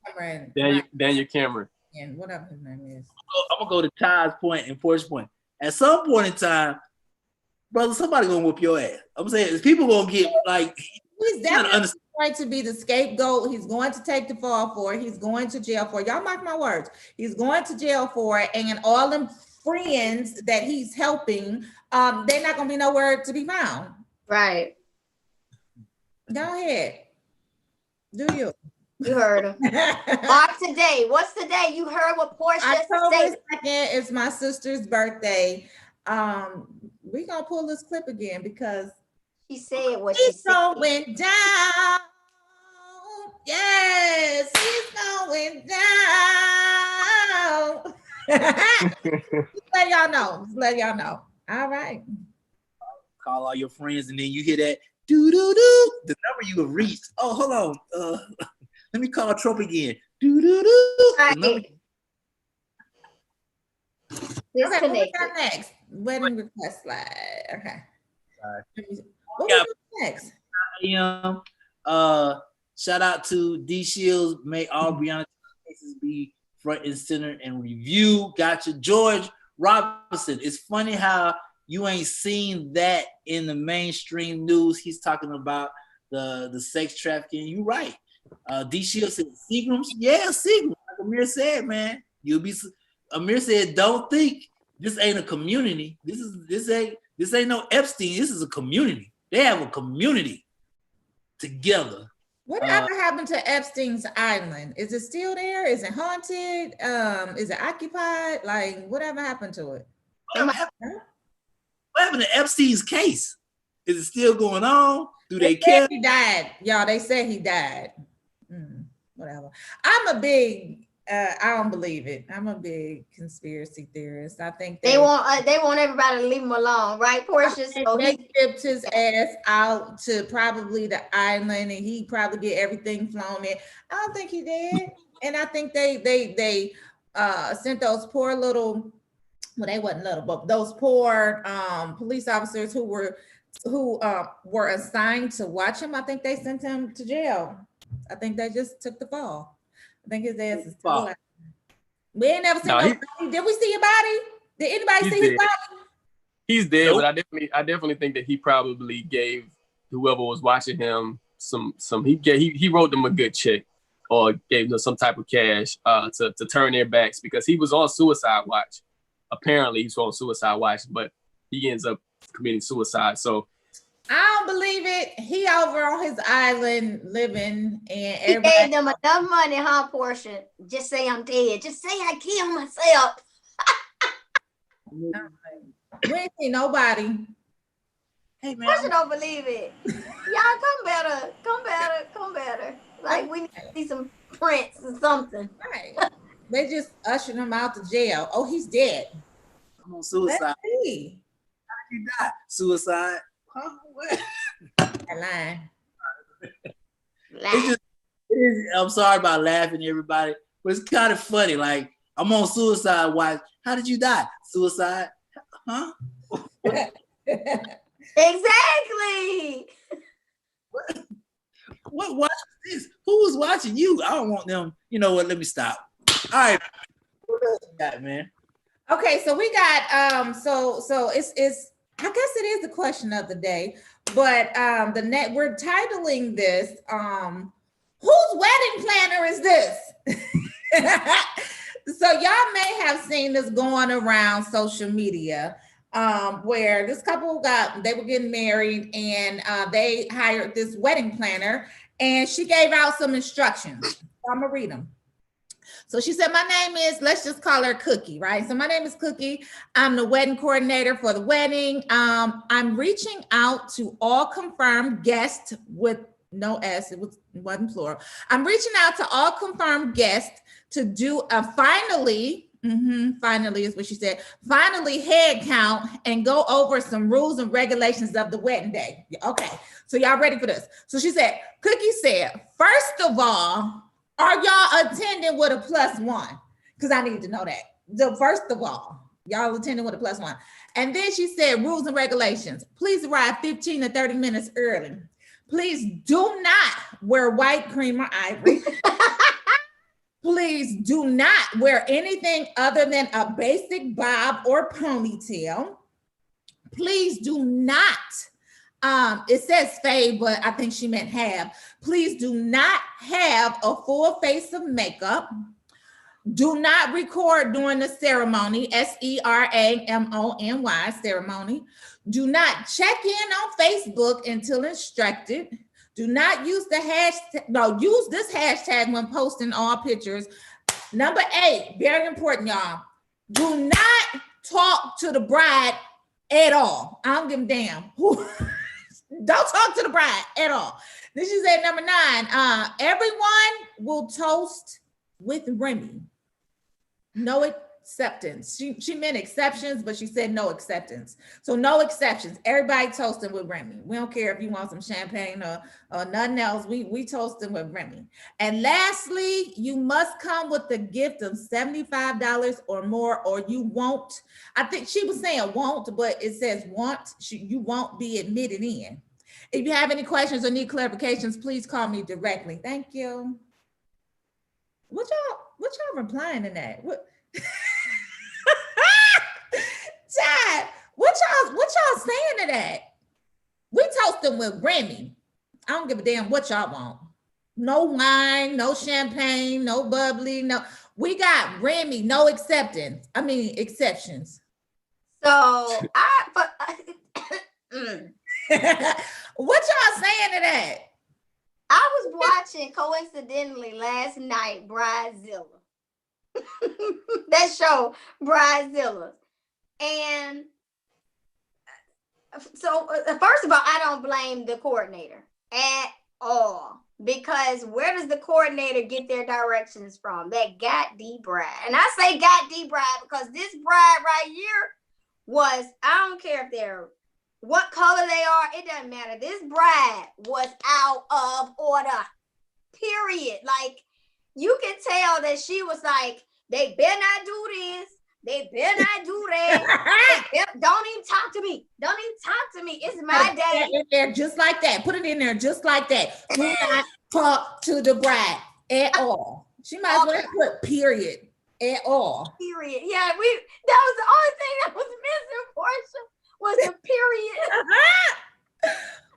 Daniel Cameron. And whatever his name is. I'm gonna go to Ty's point and Portia's point. At some point in time, brother, somebody gonna whoop your ass. I'm saying people gonna get like. He's definitely going to be the scapegoat. He's going to take the fall for it. He's going to jail for it. Y'all mark my words. He's going to jail for it. And all them friends that he's helping, they're not going to be nowhere to be found. Right. Go ahead. Do you? You heard him. Mark today. What's the day? You heard what Portia October said. 2nd is my sister's birthday. We're going to pull this clip again because she said what she said. Going down. Yes, he's going down. Let y'all know. All right. Call all your friends, and then you hear that doo doo doo. The number you have reached. Oh, hold on. Let me call Trump again. Doo doo doo. Right. Okay, what we got next? Wedding request slide. Okay. What we got next? Shout out to D Shields. May all Breonna cases be front and center and review. Gotcha. George Robinson. It's funny how you ain't seen that in the mainstream news. He's talking about the sex trafficking. You right. D Shields said Seagrams. Yeah, Seagrams. Like Amir said, man. Amir said, don't think this ain't a community. This ain't no Epstein. This is a community. They have a community together. Whatever happened to Epstein's Island? Is it still there? Is it haunted? Is it occupied? Like, whatever happened to it? What happened to Epstein's case? Is it still going on? Do they care? He died, y'all. They said he died. Whatever. I'm a big. I don't believe it. I'm a big conspiracy theorist. I think they want everybody to leave him alone, right, Portia? So he shipped his ass out to probably the island, and he probably get everything flown in. I don't think he did, and I think they sent those poor little. Well, they wasn't little, but those poor police officers who were assigned to watch him. I think they sent him to jail. I think they just took the fall. I think his ass is still alive. We ain't never seen nobody. Did we see a body? Did anybody see his body? He's dead, but I definitely think that he probably gave whoever was watching him some he wrote them a good check. or gave them some type of cash to turn their backs, because he was on suicide watch. Apparently he's on suicide watch, but he ends up committing suicide. So I don't believe it. He over on his island living, and He everybody. gave them enough money, huh, Portia? Just say I'm dead. Just say I killed myself. We ain't see nobody. Hey man, Portia don't believe it. Y'all come better. Like we need to see some prints or something. Right. They just ushered him out to jail. Oh, he's dead. I'm on Let's suicide. see. You died. Suicide. Huh? What? That line. It's just, it is, I'm sorry about laughing, everybody, but it's kind of funny. Like, I'm on suicide watch. How did you die? Suicide? Huh? Exactly. What watch is this? Who was watching you? I don't want them. You know what? Let me stop. All right. What else you got, man? Okay, so we got so it's I guess it is the question of the day, but we're titling this whose wedding planner is this? So y'all may have seen this going around social media, where this couple they were getting married, and they hired this wedding planner, and she gave out some instructions. So I'm gonna read them. So she said, my name is, let's just call her Cookie, right? So my name is Cookie. I'm the wedding coordinator for the wedding. I'm reaching out to all confirmed guests with no S, it wasn't plural. I'm reaching out to all confirmed guests to do a finally is what she said, finally head count and go over some rules and regulations of the wedding day. Okay, so y'all ready for this? So she said, Cookie said, first of all, are y'all attending with a +1? Because I need to know that. So first of all, y'all attending with a +1. And then she said, rules and regulations. Please arrive 15 to 30 minutes early. Please do not wear white, cream, or ivory. Please do not wear anything other than a basic bob or ponytail. Please do not, it says fade, but I think she meant have. Please do not have a full face of makeup. Do not record during the ceremony, SERAMONY, ceremony. Do not check in on Facebook until instructed. Do not use the hashtag, use this hashtag when posting all pictures. Number 8, very important, y'all. Do not talk to the bride at all. I don't give a damn. Don't talk to the bride at all. Then she said, number 9, everyone will toast with Remy. No acceptance. She meant exceptions, but she said no acceptance. So no exceptions. Everybody toasting with Remy. We don't care if you want some champagne or nothing else. We toasting with Remy. And lastly, you must come with a gift of $75 or more, or you won't. I think she was saying won't, but it says want. You won't be admitted in. If you have any questions or need clarifications, please call me directly. Thank you. What y'all replying to that? What? Chad, what y'all saying to that? We toasting with Remy. I don't give a damn what y'all want. No wine, no champagne, no bubbly, no. We got Remy, no exceptions. So What y'all saying to that? I was watching coincidentally last night Bridezilla. That show, Bridezilla. And so first of all, I don't blame the coordinator at all, because where does the coordinator get their directions from? That goddamn bride. And I say goddamn bride because this bride right here was, I don't care if they're what color they are, it doesn't matter. This bride was out of order, period. Like, you can tell that she was like, they better not do this. They better not do that. Don't even talk to me. Don't even talk to me. It's my day. In there just like that. Put it in there just like that. Do not talk to the bride at all. She might as well put period at all. Period. Yeah, that was the only thing that was missing, Portia, was the period.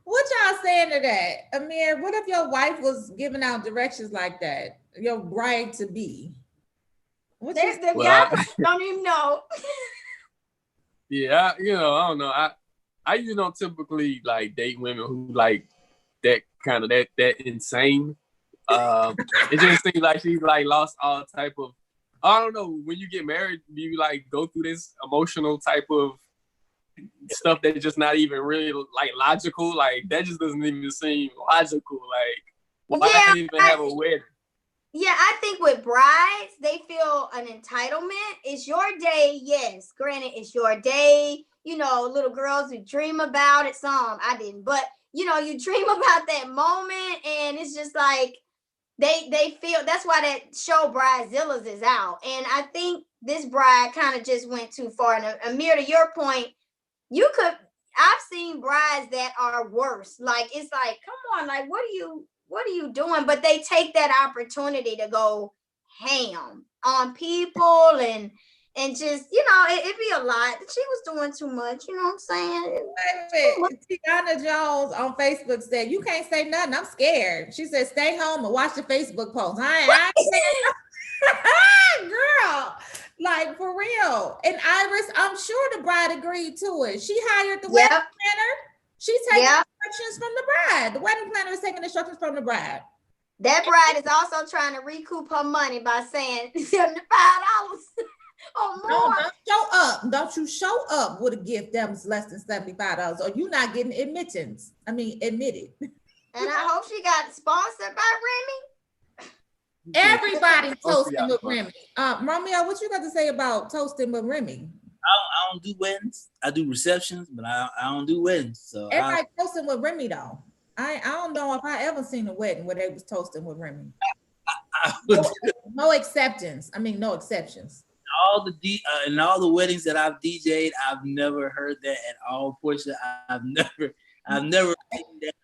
What y'all saying to of that. Amir, what if your wife was giving out directions like that? Your bride to be. What There's you the Well, y'all don't even know. yeah, I don't know. I usually don't typically like date women who like that kind of that insane. It just seems like she's like lost all type of. I don't know. When you get married, do you like go through this emotional type of stuff that's just not even really like logical? Like that just doesn't even seem logical. Like why Yeah, even have a wedding? Yeah, I think with brides, they feel an entitlement. It's your day, yes. Granted, it's your day. You know, little girls who dream about it. Some I didn't, but you know, you dream about that moment, and it's just like they feel. That's why that show Bridezillas is out. And I think this bride kind of just went too far. And Amir, to your point, you could. I've seen brides that are worse. Like it's like, come on, like what are you doing? But they take that opportunity to go ham on people and just, you know, it'd be a lot. She was doing too much, you know what I'm saying? Wait a minute. Tiana Jones on Facebook said, you can't say nothing. I'm scared. She said, stay home and watch the Facebook post. I ain't girl. Like for real. And Iris, I'm sure the bride agreed to it. She hired the wedding planner. She's taking instructions from the bride. The wedding planner is taking instructions from the bride. That bride is also trying to recoup her money by saying $75 or more. No, don't show up. Don't you show up with a gift that was less than $75, or you're not getting admitted. And I hope she got sponsored by Remy. Everybody toasting with Remy. Romeo, what you got to say about toasting with Remy? I don't do weddings. I do receptions, but I don't do weddings. So everybody toasting with Remy though. I don't know if I ever seen a wedding where they was toasting with Remy. No acceptance. I mean, no exceptions. All the weddings that I've DJ'd, I've never heard that at all. Portia, I've never seen that.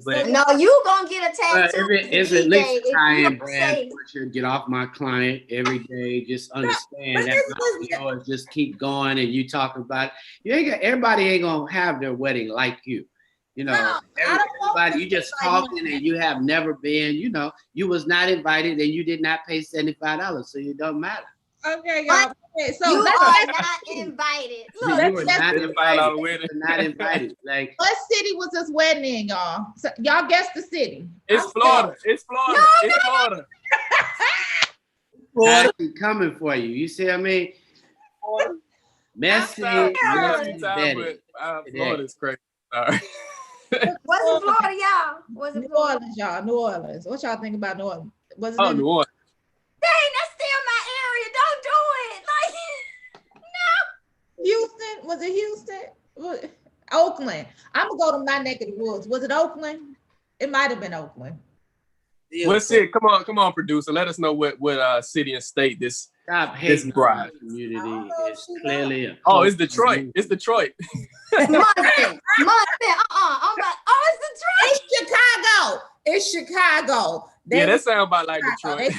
But no, you gonna get a tattoo. It's at least trying, Brad. Get off my client every day. Just understand that yours. Just keep going, and you talk about it. Everybody ain't gonna have their wedding like you. You know, everybody. You just talking, and you have never been. You know, you was not invited, and you did not pay $75, so it don't matter. Okay, y'all. Okay, so you are not invited. Look, you were not invited. Not invited. Like what city was this wedding in, y'all? So, y'all guess the city. It's Florida. It's Florida. It's Florida. Florida coming for you. You see what I mean? Messy. Florida's crazy. Sorry. Was it Florida, y'all? Was it New Orleans, y'all? New Orleans. What y'all think about New Orleans? Was it New Orleans. Dang, that's still my area. Don't do it. Like, no. Houston? Was it Houston? Oakland. I'm gonna go to my neck of the woods. Was it Oakland? It might have been Oakland. What city? Come on, producer. Let us know what city and state this bride community is clearly. It's Detroit. It's Detroit. Moncton. I'm like, it's Detroit. It's Chicago. That sounds about like Detroit.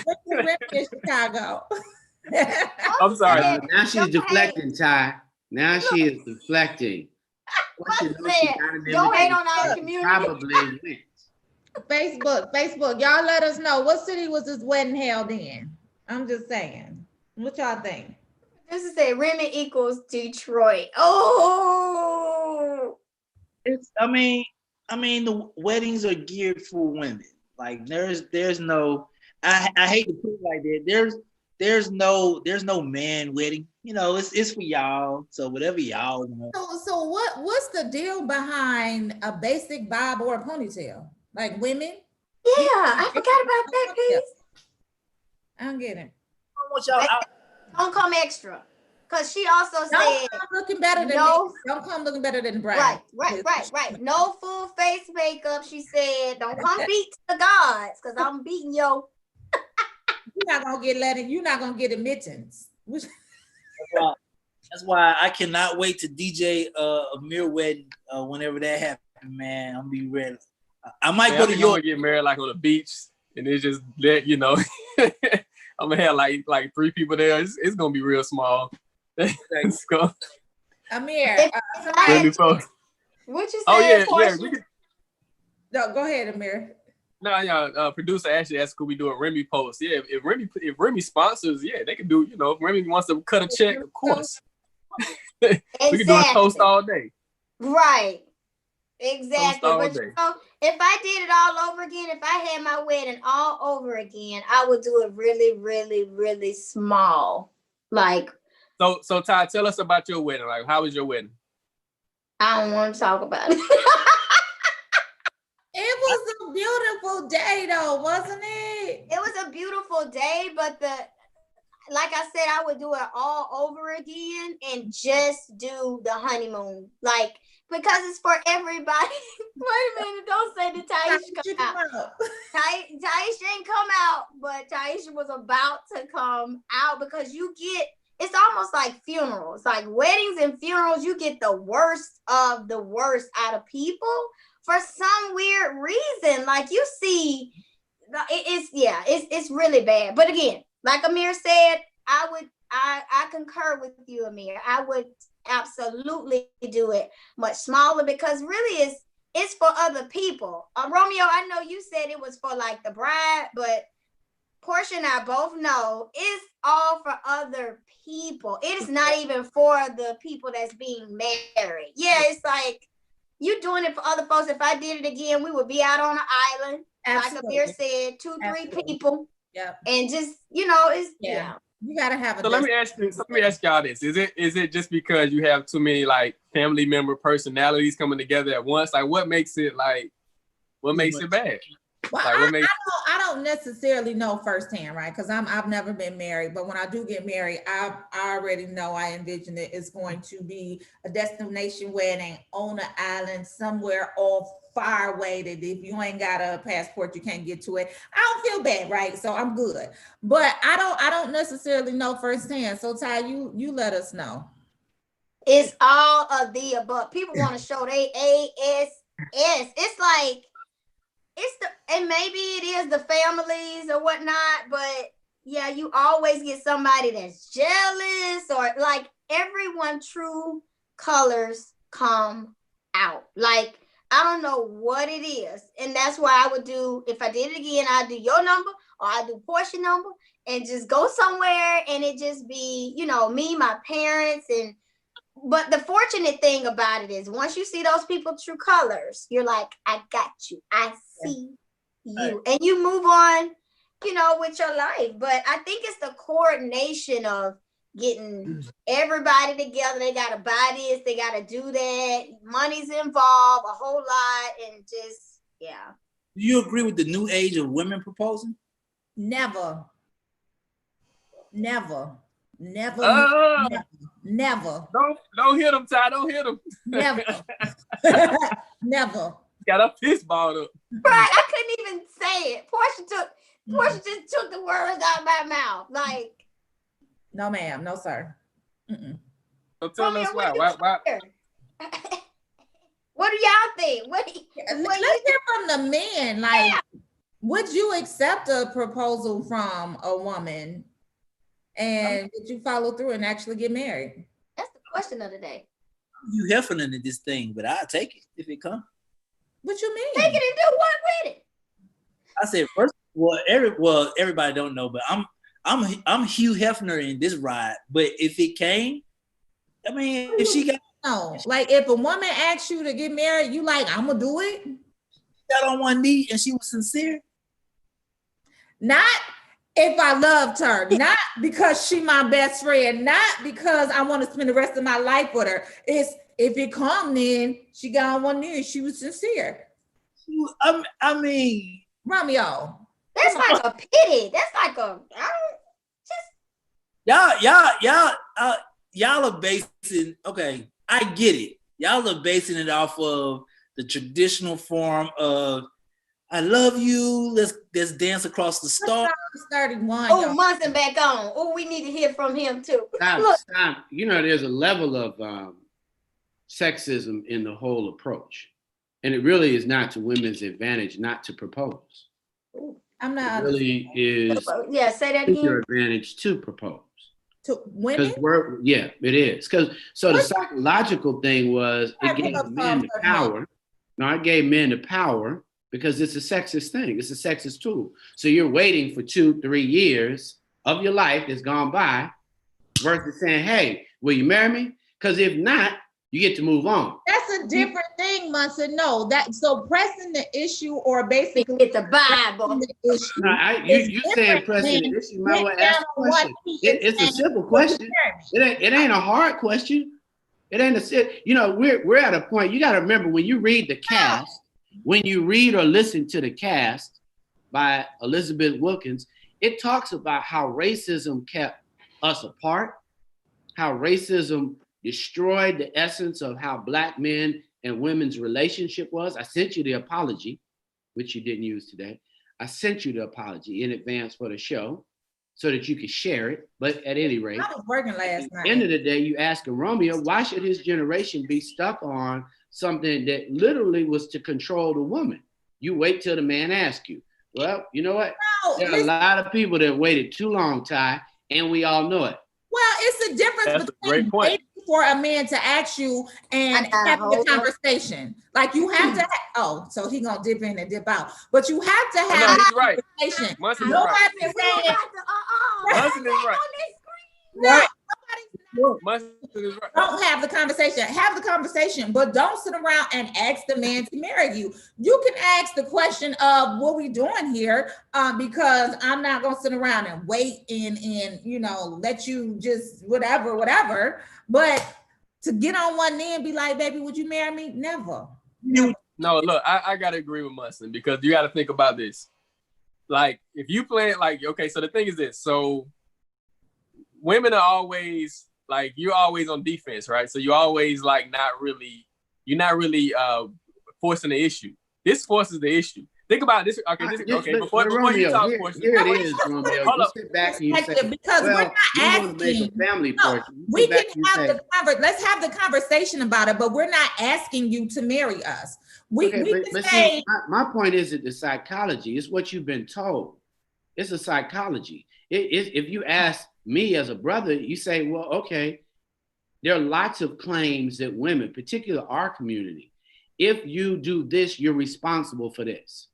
In Chicago. I'm sorry. Now she's deflecting, Ty. Now she is deflecting. Don't hate on our community. Probably went. Facebook. Y'all let us know what city was this wedding held in. I'm just saying. What y'all think? This is a Remy equals Detroit. Oh, I mean, the weddings are geared for women. Like there's no. I hate to put it like that. There's no man wedding. You know, it's for y'all. So whatever y'all want. So what's the deal behind a basic bob or a ponytail? Like women? Yeah, I forgot about that piece. I don't get it. Don't come extra. Cause she also said don't come looking better than me. Don't come looking better than the bride. Right. No full face makeup. She said, don't come beat the gods, cause I'm beating yo. You're not gonna get admittance. That's why I cannot wait to DJ a mirror wedding whenever that happens, man. I'm gonna be ready. I might go to York. Get married like on the beach, and it's just that I'm gonna have like 3 people there. It's gonna be real small. Let's go. Amir, what you say? Oh yeah. No, go ahead, Amir. No, yeah. Producer actually asked, could we do a Remy post? Yeah, if Remy sponsors, yeah, they can do. You know, if Remy wants to cut a check, of course. We can do a toast all day. Right. Exactly. all But day. you know, if I did it all over again, if I had my wedding all over again, I would do it really, really, really small. Like, So Ty, tell us about your wedding. Like, how was your wedding? I don't want to talk about it. It was a beautiful day though, wasn't it? It was a beautiful day, but like I said, I would do it all over again and just do the honeymoon. Like, because it's for everybody. Wait a minute, don't say that Taisha come out. Taisha ain't come out, but Taisha was about to come out because it's almost like funerals. Like weddings and funerals, you get the worst of the worst out of people for some weird reason. Like you see, it's really bad. But again, like Amir said, I concur with you, Amir. I would absolutely do it much smaller because really it's for other people. Romeo, I know you said it was for like the bride, but Portia and I both know it's all for other people. It is not even for the people that's being married. Yeah, it's like you doing it for other folks. If I did it again, we would be out on an island. Absolutely. Like Amir said, 2-3 people. Yeah. And just, it's You gotta have a. So let me ask y'all this: Is it just because you have too many like family member personalities coming together at once? Like, what makes it bad? Well, like, I don't necessarily know firsthand, right? Because I've never been married, but when I do get married, I already know, I envision it's going to be a destination wedding on an island somewhere off far away that if you ain't got a passport, you can't get to it. I don't feel bad, right? So I'm good. But I don't necessarily know firsthand. So Ty, you let us know. It's all of the above. People want to show they ASS. It's like and maybe it is the families or whatnot, but yeah, you always get somebody that's jealous or like everyone true colors come out. Like, I don't know what it is. And that's why I would do, if I did it again, I'd do your number or I'd do Portia number and just go somewhere and it just be, me, my parents. But the fortunate thing about it is once you see those people true colors, you're like, I got you. I see you. And you move on, with your life. But I think it's the coordination of getting everybody together. They got to buy this. They got to do that. Money's involved, a whole lot. And just, yeah. Do you agree with the new age of women proposing? Never. Never. Don't hit them, Ty. Don't hit them. Never. Never. Got a fist balled up. Right. I couldn't even say it. Portia just took the words out of my mouth. Like, no, ma'am. No, sir. Mm-mm. So tell us why. What do y'all think? Let's hear from the men. Like, would you accept a proposal from a woman? And did you follow through and actually get married? That's the question of the day. You heffernan in this thing, but I'll take it if it comes. What you mean? Take it and do what with it? I said first. Everybody don't know, but I'm Hugh Hefner in this ride. But if it came, I mean, if she got like if a woman asks you to get married, you like, I'm gonna do it. Got on one knee and she was sincere. Not if I loved her, not because she my best friend, not because I want to spend the rest of my life with her. It's if it come, then she got on one knee and she was sincere. I mean, Romeo. That's like a pity. That's like y'all are basing. Okay, I get it. Y'all are basing it off of the traditional form of I love you. Let's dance across the stars. 31. Oh, Munson back on. Oh, we need to hear from him too. Stop. There's a level of sexism in the whole approach, and it really is not to women's advantage not to propose. I'm not. It really is. Yeah, say that again. Your advantage to propose. To women? It is. The psychological thing was it gave men the power. No, it gave men the power because it's a sexist thing. It's a sexist tool. So you're waiting for 2-3 years of your life that's gone by versus saying, hey, will you marry me? Because if not, you get to move on. That's a different thing, Munson. No, that so pressing the issue or basically It's the Bible. the issue. No, you saying pressing the issue. You might want to ask a question. It's a simple question. It ain't a hard question. It ain't we're at a point. You got to remember when you read the cast, when you read or listen to the cast by Elizabeth Wilkins, it talks about how racism kept us apart, how racism destroyed the essence of how Black men and women's relationship was. I sent you the apology, which you didn't use today. I sent you the apology in advance for the show so that you could share it. But at any rate, I was working last at night. the end of the day, you ask a Romeo, why should his generation be stuck on something that literally was to control the woman? You wait till the man asks you. Well, you know what? There are a lot of people that waited too long, Ty, and we all know it. Well, it's a difference between waiting for a man to ask you and having the conversation. Like you have to so he gonna dip in and dip out. But you have to have a conversation. Nobody is saying Munson is right. No, Munson is right. don't have the conversation. Have the conversation, but don't sit around and ask the man to marry you. You can ask the question of what we doing here, because I'm not gonna sit around and wait and let you just whatever. But to get on one knee and be like, baby, would you marry me? Never. No, look, I gotta agree with Munson because you gotta think about this. Like, if you play it like, okay, so the thing is this, so women are always like, you're always on defense, right? So you always like you're not really forcing the issue. This forces the issue. Think about this. Okay, before you talk, here it is, Romeo. You sit back and you say, because we're not asking. We can have the conversation. Let's have the conversation about it, but we're not asking you to marry us. We can say. See, my point isn't the psychology. It's what you've been told. It's a psychology. If you ask me as a brother, you say, well, okay, there are lots of claims that women, particularly our community, if you do this, you're responsible for this.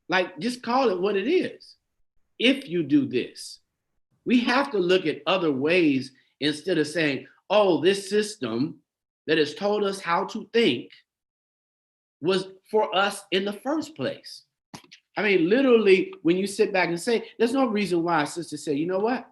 Like, just call it what it is. If you do this, we have to look at other ways instead of saying, oh, this system that has told us how to think was for us in the first place. I mean, literally, when you sit back and say, there's no reason why a sister say, you know what?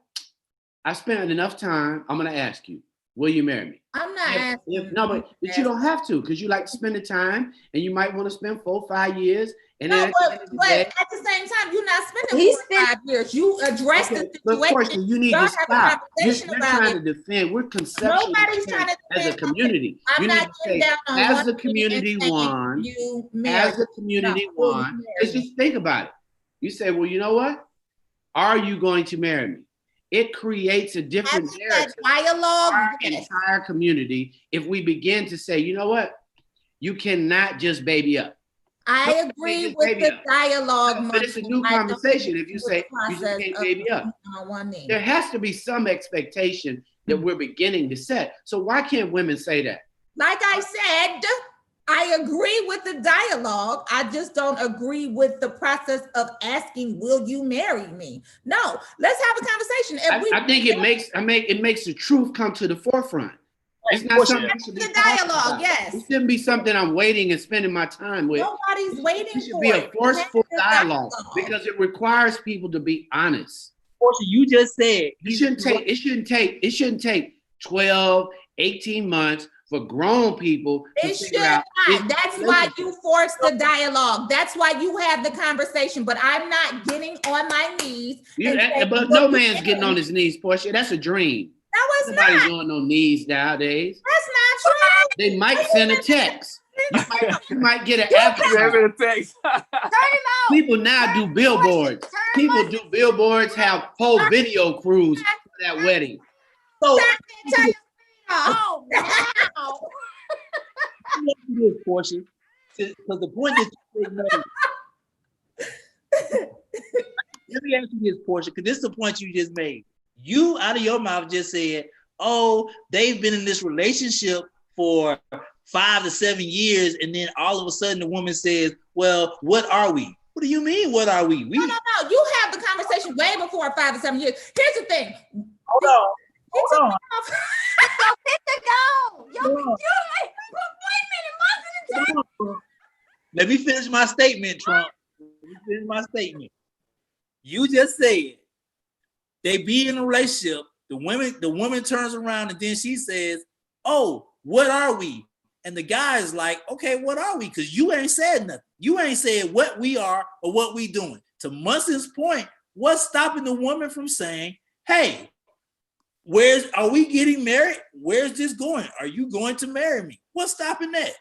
I spent enough time, I'm gonna ask you, will you marry me? I'm not asking. But you don't have to, because you like to spend the time and you might want to spend 4-5 years. And then but at the same time, you're not spending 4-5 years. You address the situation. Of course, you need to stop. You're trying to defend. We're conceptually Nobody's trying to defend as a community. I'm not getting down on as a community one. As a community one. Let's just think about it. You say, well, you know what? Are you going to marry me? It creates a different narrative dialogue. Our entire community. If we begin to say, you know what? You cannot just baby up. I agree with the dialogue. But it's a new conversation if you say you just can't baby up. There has to be some expectation that we're beginning to set. So why can't women say that? Like I said, I agree with the dialogue. I just don't agree with the process of asking, will you marry me? No, let's have a conversation. I think it makes the truth come to the forefront. It's not something the dialogue, yes. It shouldn't be something I'm waiting and spending my time with. Nobody's waiting. It should be a forceful dialogue because it requires people to be honest. Portia, you just said it shouldn't take 12, 18 months for grown people to figure out. That's why you force the dialogue. That's why you have the conversation. But I'm not getting on my knees. But no man's getting on his knees, Portia. That's a dream. No, it's Nobody's not. doing no knees nowadays. That's not true. They might send a text. You might get an after text. People now do billboards. People do billboards, have whole video crews for that wedding. So, oh, wow. Portia, because the point that you made. Let me ask you this, Portia, because this is the point you just made. You, out of your mouth, just said, oh, they've been in this relationship for 5 to 7 years, and then all of a sudden the woman says, well, what are we? What do you mean, what are we? No. You have the conversation way before 5 to 7 years. Here's the thing. Hold on. So pick the go. Yo, you like, wait a minute, Monson. Let me finish my statement, Trump. Let me finish my statement. You just said they be in a relationship. The woman turns around and then she says, oh, what are we? And the guy is like, okay, what are we? Because you ain't said nothing. You ain't said what we are or what we doing. To Munson's point, what's stopping the woman from saying, hey, are we getting married? Where's this going? Are you going to marry me? What's stopping that?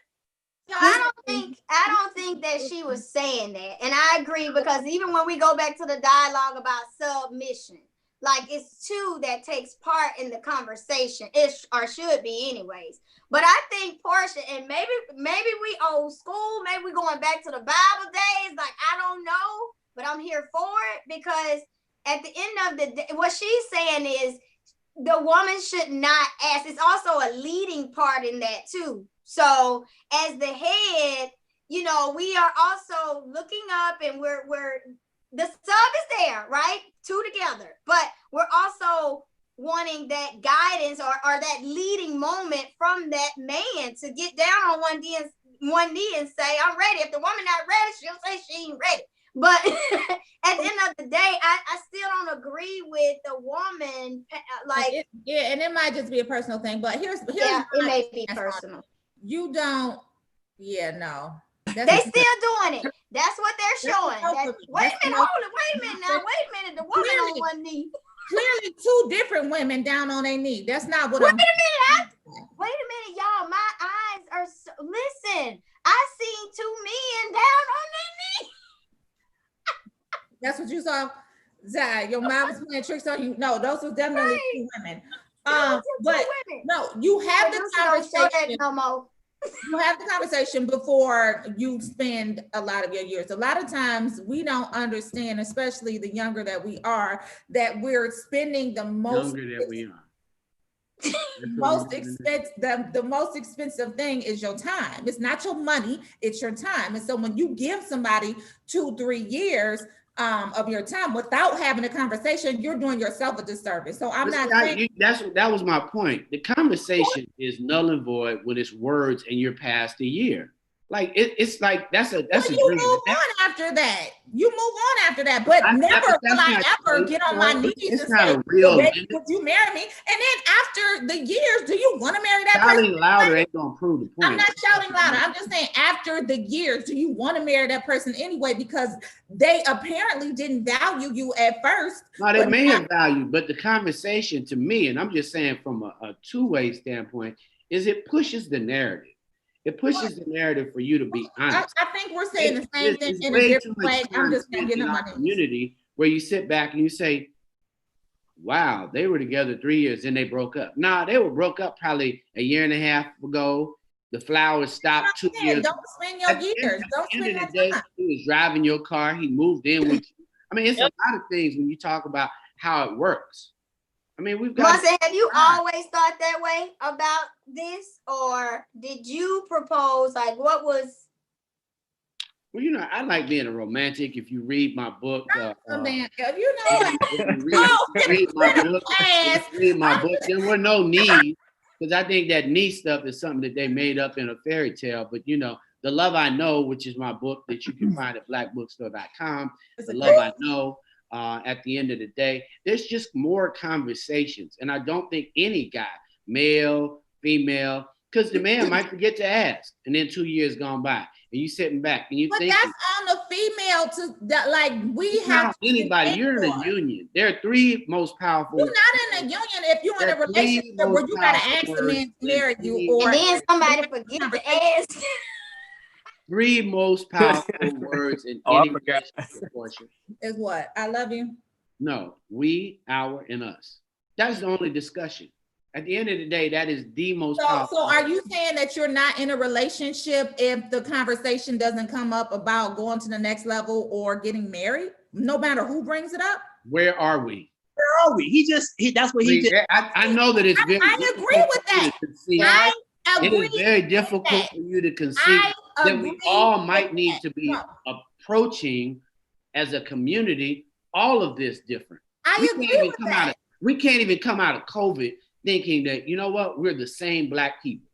No, I don't think that she was saying that. And I agree, because even when we go back to the dialogue about submission, like it's two that takes part in the conversation, or should be anyways. But I think Portia, and maybe we old school, maybe we going back to the Bible days, like I don't know, but I'm here for it, because at the end of the day, what she's saying is the woman should not ask. It's also a leading part in that too. So as the head, you know, we are also looking up, and we're the sub is there, right? Two together, but we're also wanting that guidance or that leading moment from that man to get down on one knee and say, I'm ready. If the woman not ready, she'll say she ain't ready. But at the end of the day, I still don't agree with the woman. Like, and it might just be a personal thing, but here's it may be personal. You don't, no. They still doing it. That's what they're showing. Wait a minute. The woman on one knee. Clearly, two different women down on their knee. That's not what Wait a minute, y'all. My eyes are listen. I seen two men down on their knee. That's what you saw, Zai. Your mom was playing tricks on you. No, those were definitely two women. But no, you have the conversation. You have the conversation before you spend a lot of your years. A lot of times we don't understand, especially the younger that we are, that we're spending the most younger that we are. The most expensive thing is your time. It's not your money, it's your time. And so when you give somebody 2-3 years of your time without having a conversation, you're doing yourself a disservice. So I'm not saying that was my point. The conversation is null and void when it's words and you're past a year. Like it's like that's a you move on after that. You move on after that, but never will I ever get on my knees and say, would you marry me? And then after the years, do you want to marry that person? Shouting louder ain't gonna prove the point. I'm not shouting louder. I'm just saying after the years, do you want to marry that person anyway? Because they apparently didn't value you at first. No, they may have valued, but the conversation to me, and I'm just saying from a two-way standpoint, is it pushes the narrative. It pushes the narrative for you to be honest. I think we're saying the same thing in a different way. I'm just thinking in our community where you sit back and you say, wow, they were together 3 years and they broke up. Nah, they were broke up probably a year and a half ago. The flowers stopped 2 years. Don't spend your years. Don't spend your time. He was driving your car. He moved in with you. I mean, it's a lot of things when you talk about how it works. I mean, we've got. Marcia, have you always thought that way about this, or did you propose? Like, what was? Well, you know, I like being a romantic. If you read my book, read my book, there were no needs, because I think that need stuff is something that they made up in a fairy tale. But you know, The Love I Know, which is my book that you can find at blackbookstore.com. The Love I Know. At the end of the day, there's just more conversations. And I don't think any guy, male, female, because the man might forget to ask, and then 2 years gone by, and you sitting back and you think that's on the female to that, like we have anybody. You're in a union. There are three most powerful. You're not in a union if you're in a relationship where you gotta ask the man to marry you, or and then somebody forget to ask. Three most powerful words in any relationship portion is what? I love you. No, we, our, and us. That's the only discussion. At the end of the day, that is the most powerful. So are you saying that you're not in a relationship if the conversation doesn't come up about going to the next level or getting married, no matter who brings it up? Where are we? Where are we? That's what he did. I know that it's very I agree with that. It is very difficult for you to conceive that we all might need to be approaching as a community all of this different. We can't even come out of COVID thinking that, you know what, we're the same Black people.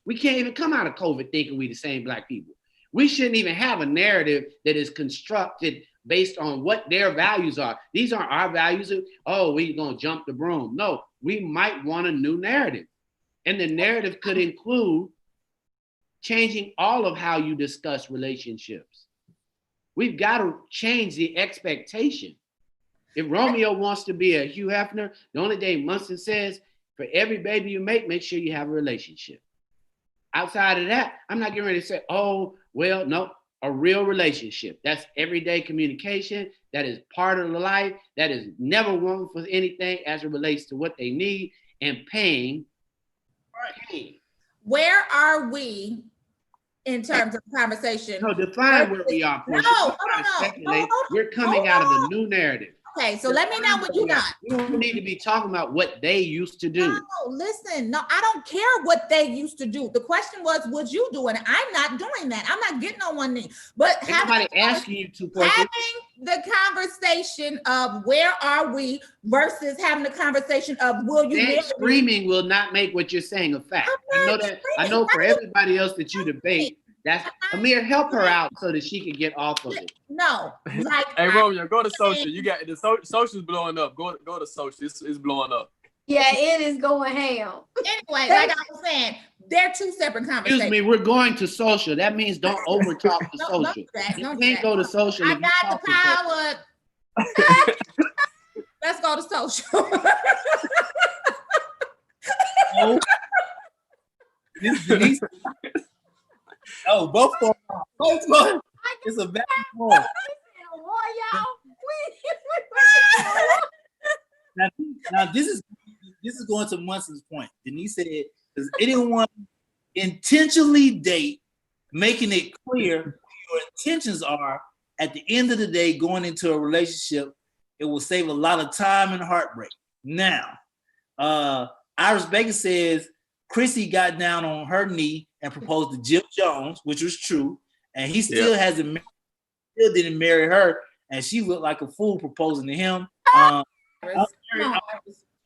We can't even come out of COVID thinking we're the same Black people. We shouldn't even have a narrative that is constructed based on what their values are. These aren't our values. Oh, we're going to jump the broom. No, we might want a new narrative. And the narrative could include changing all of how you discuss relationships. We've got to change the expectation. If Romeo wants to be a Hugh Hefner, the only thing Munson says, for every baby you make sure you have a relationship. Outside of that, I'm not getting ready to say, oh, well, no, a real relationship. That's everyday communication. That is part of the life. That is never wrong for anything as it relates to what they need, and paying. Where are we in terms of conversation? No, define where we are. No. We're coming out of a new narrative. Okay, so let me know what you got. We don't need to be talking about what they used to do. No, listen, no, I don't care what they used to do. The question was, would you do it? I'm not doing that. I'm not getting on one knee. But somebody asking you to having the conversation of where are we versus having the conversation of will you marry me? Screaming will not make what you're saying a fact. I know that. I know for everybody else that you debate, that's Amir, help her out so that she can get off of it. No, like hey Romeo, go to social. You got the social's blowing up. Go to social. It's blowing up. Yeah, it is going ham. Anyway, like I was saying, they're two separate conversations. Excuse me, we're going to social. That means don't over talk to social. You can't go to social. I got the power. Let's go to social. Oh, Denise. Oh, both of them. It's a bad one. Now this is going to Munson's point. Denise said, does anyone intentionally date, making it clear what your intentions are? At the end of the day, going into a relationship, it will save a lot of time and heartbreak. Now, Iris Baker says Chrissy got down on her knee and proposed to Jim Jones, which was true, and he still hasn't, still didn't marry her, and she looked like a fool proposing to him.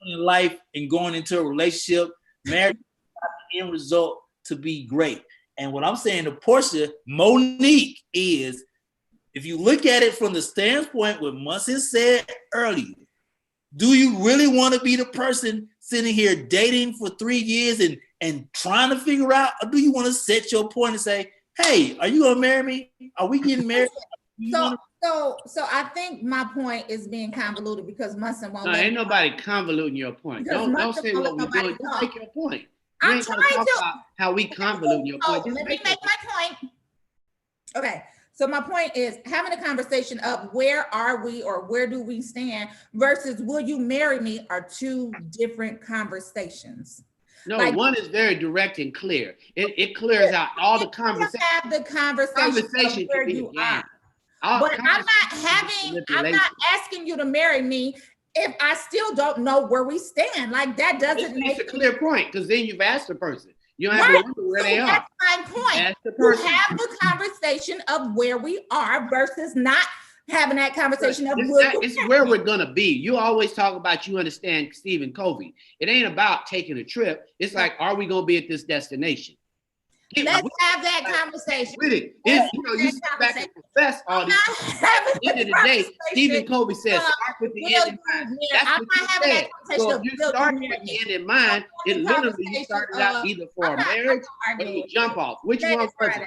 In life and going into a relationship, marriage got the end result to be great. And what I'm saying to Portia, Monique, is if you look at it from the standpoint what Munson said earlier, do you really want to be the person sitting here dating for 3 years and trying to figure out, or do you want to set your point and say, hey, are you gonna marry me? Are we getting married? So I think my point is being convoluted because Munson won't. No, ain't nobody convoluting your point. Don't say what we're doing. Just make your point. You ain't gonna talk about how we convoluting your point. Let me make my point. Okay. So my point is having a conversation of where are we or where do we stand versus will you marry me are two different conversations. No, like, one is very direct and clear. It clears out all the conversation. Have the conversation where you are. But I'm not asking you to marry me if I still don't know where we stand. Like that doesn't make a clear point because then you've asked the person. You don't have to remember where they are. That's my point. You have the conversation of where we are versus not having that conversation of it's where we're gonna be. You always talk about you understand Stephen Covey. It ain't about taking a trip. It's like, are we gonna be at this destination? Let's have that conversation. With it. You sit back and profess all these. At the end of the day, Stephen Covey says, start with the end in mind. That's what you said. So if you start with the end in mind, it literally you started out either for a marriage or you jump off. Which one first?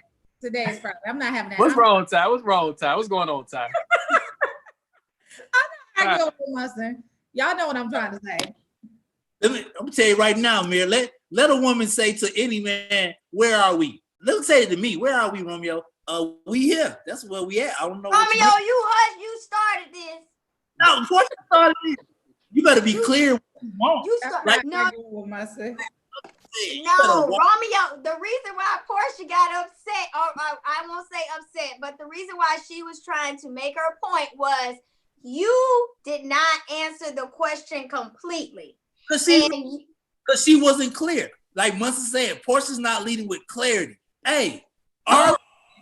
Today is Friday. I'm not having that. What's wrong, Ty? What's going on, Ty? I'm not arguing with Munson. Y'all know what I'm trying to say. I'm gonna tell you right now, Mir. Let a woman say to any man, "Where are we?" Let her say it to me. Where are we, Romeo? We here. That's where we at. I don't know. Romeo, you started this. No, of course you started this. You better be clear what you want. No, Romeo, the reason why Portia got upset, or I won't say upset, but the reason why she was trying to make her point was you did not answer the question completely. Because she wasn't clear. like Munson said, Portia's not leading with clarity. Hey,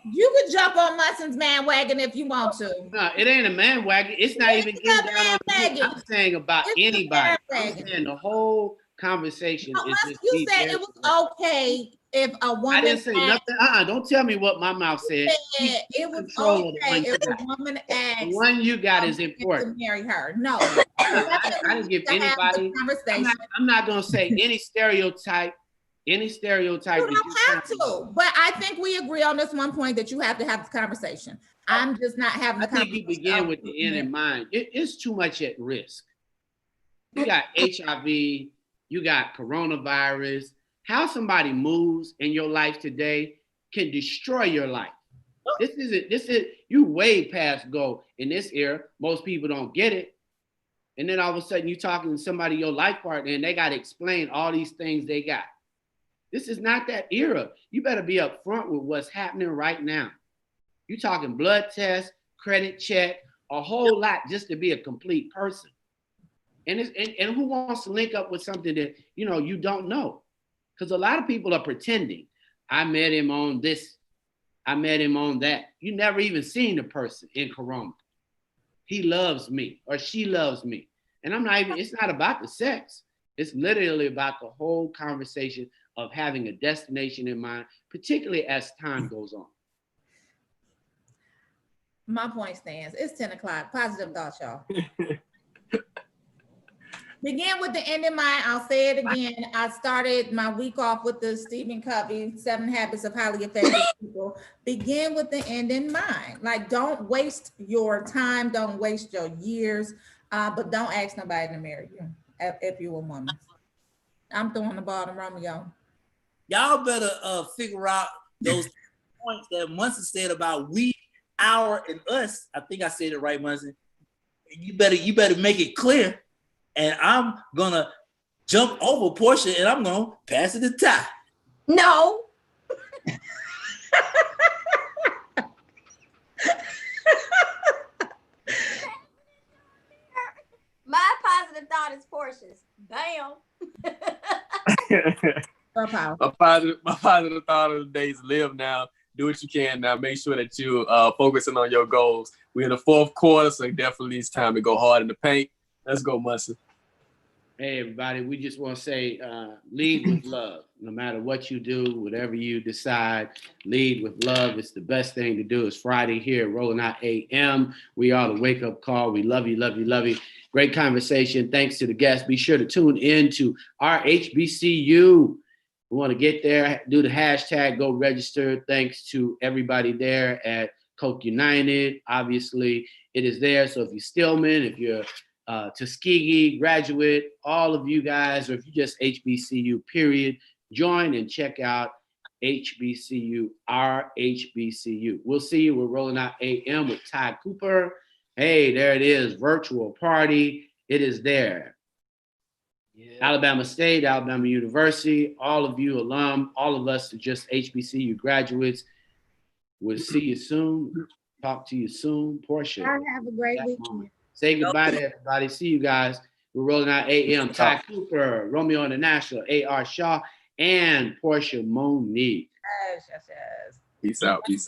you could jump on Munson's bandwagon if you want to. No, it ain't a man wagon. It's not even getting down on the bandwagon. I'm saying about It's anybody. a I'm bandwagon. saying the whole conversation is just You be said there. it was okay if a woman. I didn't say nothing. Don't tell me what my mouth said. It was Control of the one okay you if a got. woman The asked one you got is to important. marry her. No, I didn't give to have the anybody. conversation. I'm not gonna say any stereotype. Any stereotype. You don't have to, but I think we agree on this one point that you have to have the conversation. I'm just not having the conversation. I think you begin with the end in mind. It's too much at risk. You got HIV, you got coronavirus. How somebody moves in your life today can destroy your life. This is you way past go in this era. Most people don't get it. And then all of a sudden you talking to somebody, your life partner, and they got to explain all these things they got. This is not that era. You better be upfront with what's happening right now. You talking blood test, credit check, a whole lot just to be a complete person. And who wants to link up with something that you don't know? Because a lot of people are pretending. I met him on this. I met him on that. You never even seen the person in Corona. He loves me or she loves me. And it's not about the sex. It's literally about the whole conversation of having a destination in mind, particularly as time goes on. My point stands. It's 10 o'clock. Positive thoughts, y'all. Begin with the end in mind. I'll say it again. I started my week off with the Stephen Covey 7 Habits of Highly Effective People. Begin with the end in mind. Like, don't waste your time. Don't waste your years. But don't ask nobody to marry you if you're a woman. I'm throwing the ball to Romeo. Y'all better figure out those points that Munson said about we, our, and us. I think I said it right, Munson. You better make it clear. And I'm gonna jump over Portia and I'm gonna pass it to Ty. No. My positive thought is Portia's. Bam. My positive thought of the day is live now. Do what you can now. Make sure that you focusing on your goals. We're in the 4th quarter, so definitely it's time to go hard in the paint. Let's go, Munson. Hey, everybody, we just want to say lead with love. No matter what you do, whatever you decide, lead with love. It's the best thing to do. It's Friday here at Rolling Out AM. We are the Wake Up Call. We love you, love you, love you. Great conversation. Thanks to the guests. Be sure to tune in to our HBCU. We want to get there, do the hashtag, go register. Thanks to everybody there at Coke United. Obviously, it is there. So if you're Stillman, if you're Tuskegee graduate, all of you guys, or if you just HBCU, period, join and check out HBCU, our HBCU. We'll see you. We're Rolling Out AM with Ty Cooper. Hey, there it is, virtual party. It is there. Yeah. Alabama State, Alabama University, all of you alum, all of us are just HBCU graduates. We'll see you soon. Talk to you soon. Portia. Have a great weekend. Say goodbye to everybody. See you guys. We're Rolling Out AM. Ty Cooper, Romeo International, A.R. Shaw, and Portia Monique. Yes. Peace out. Peace.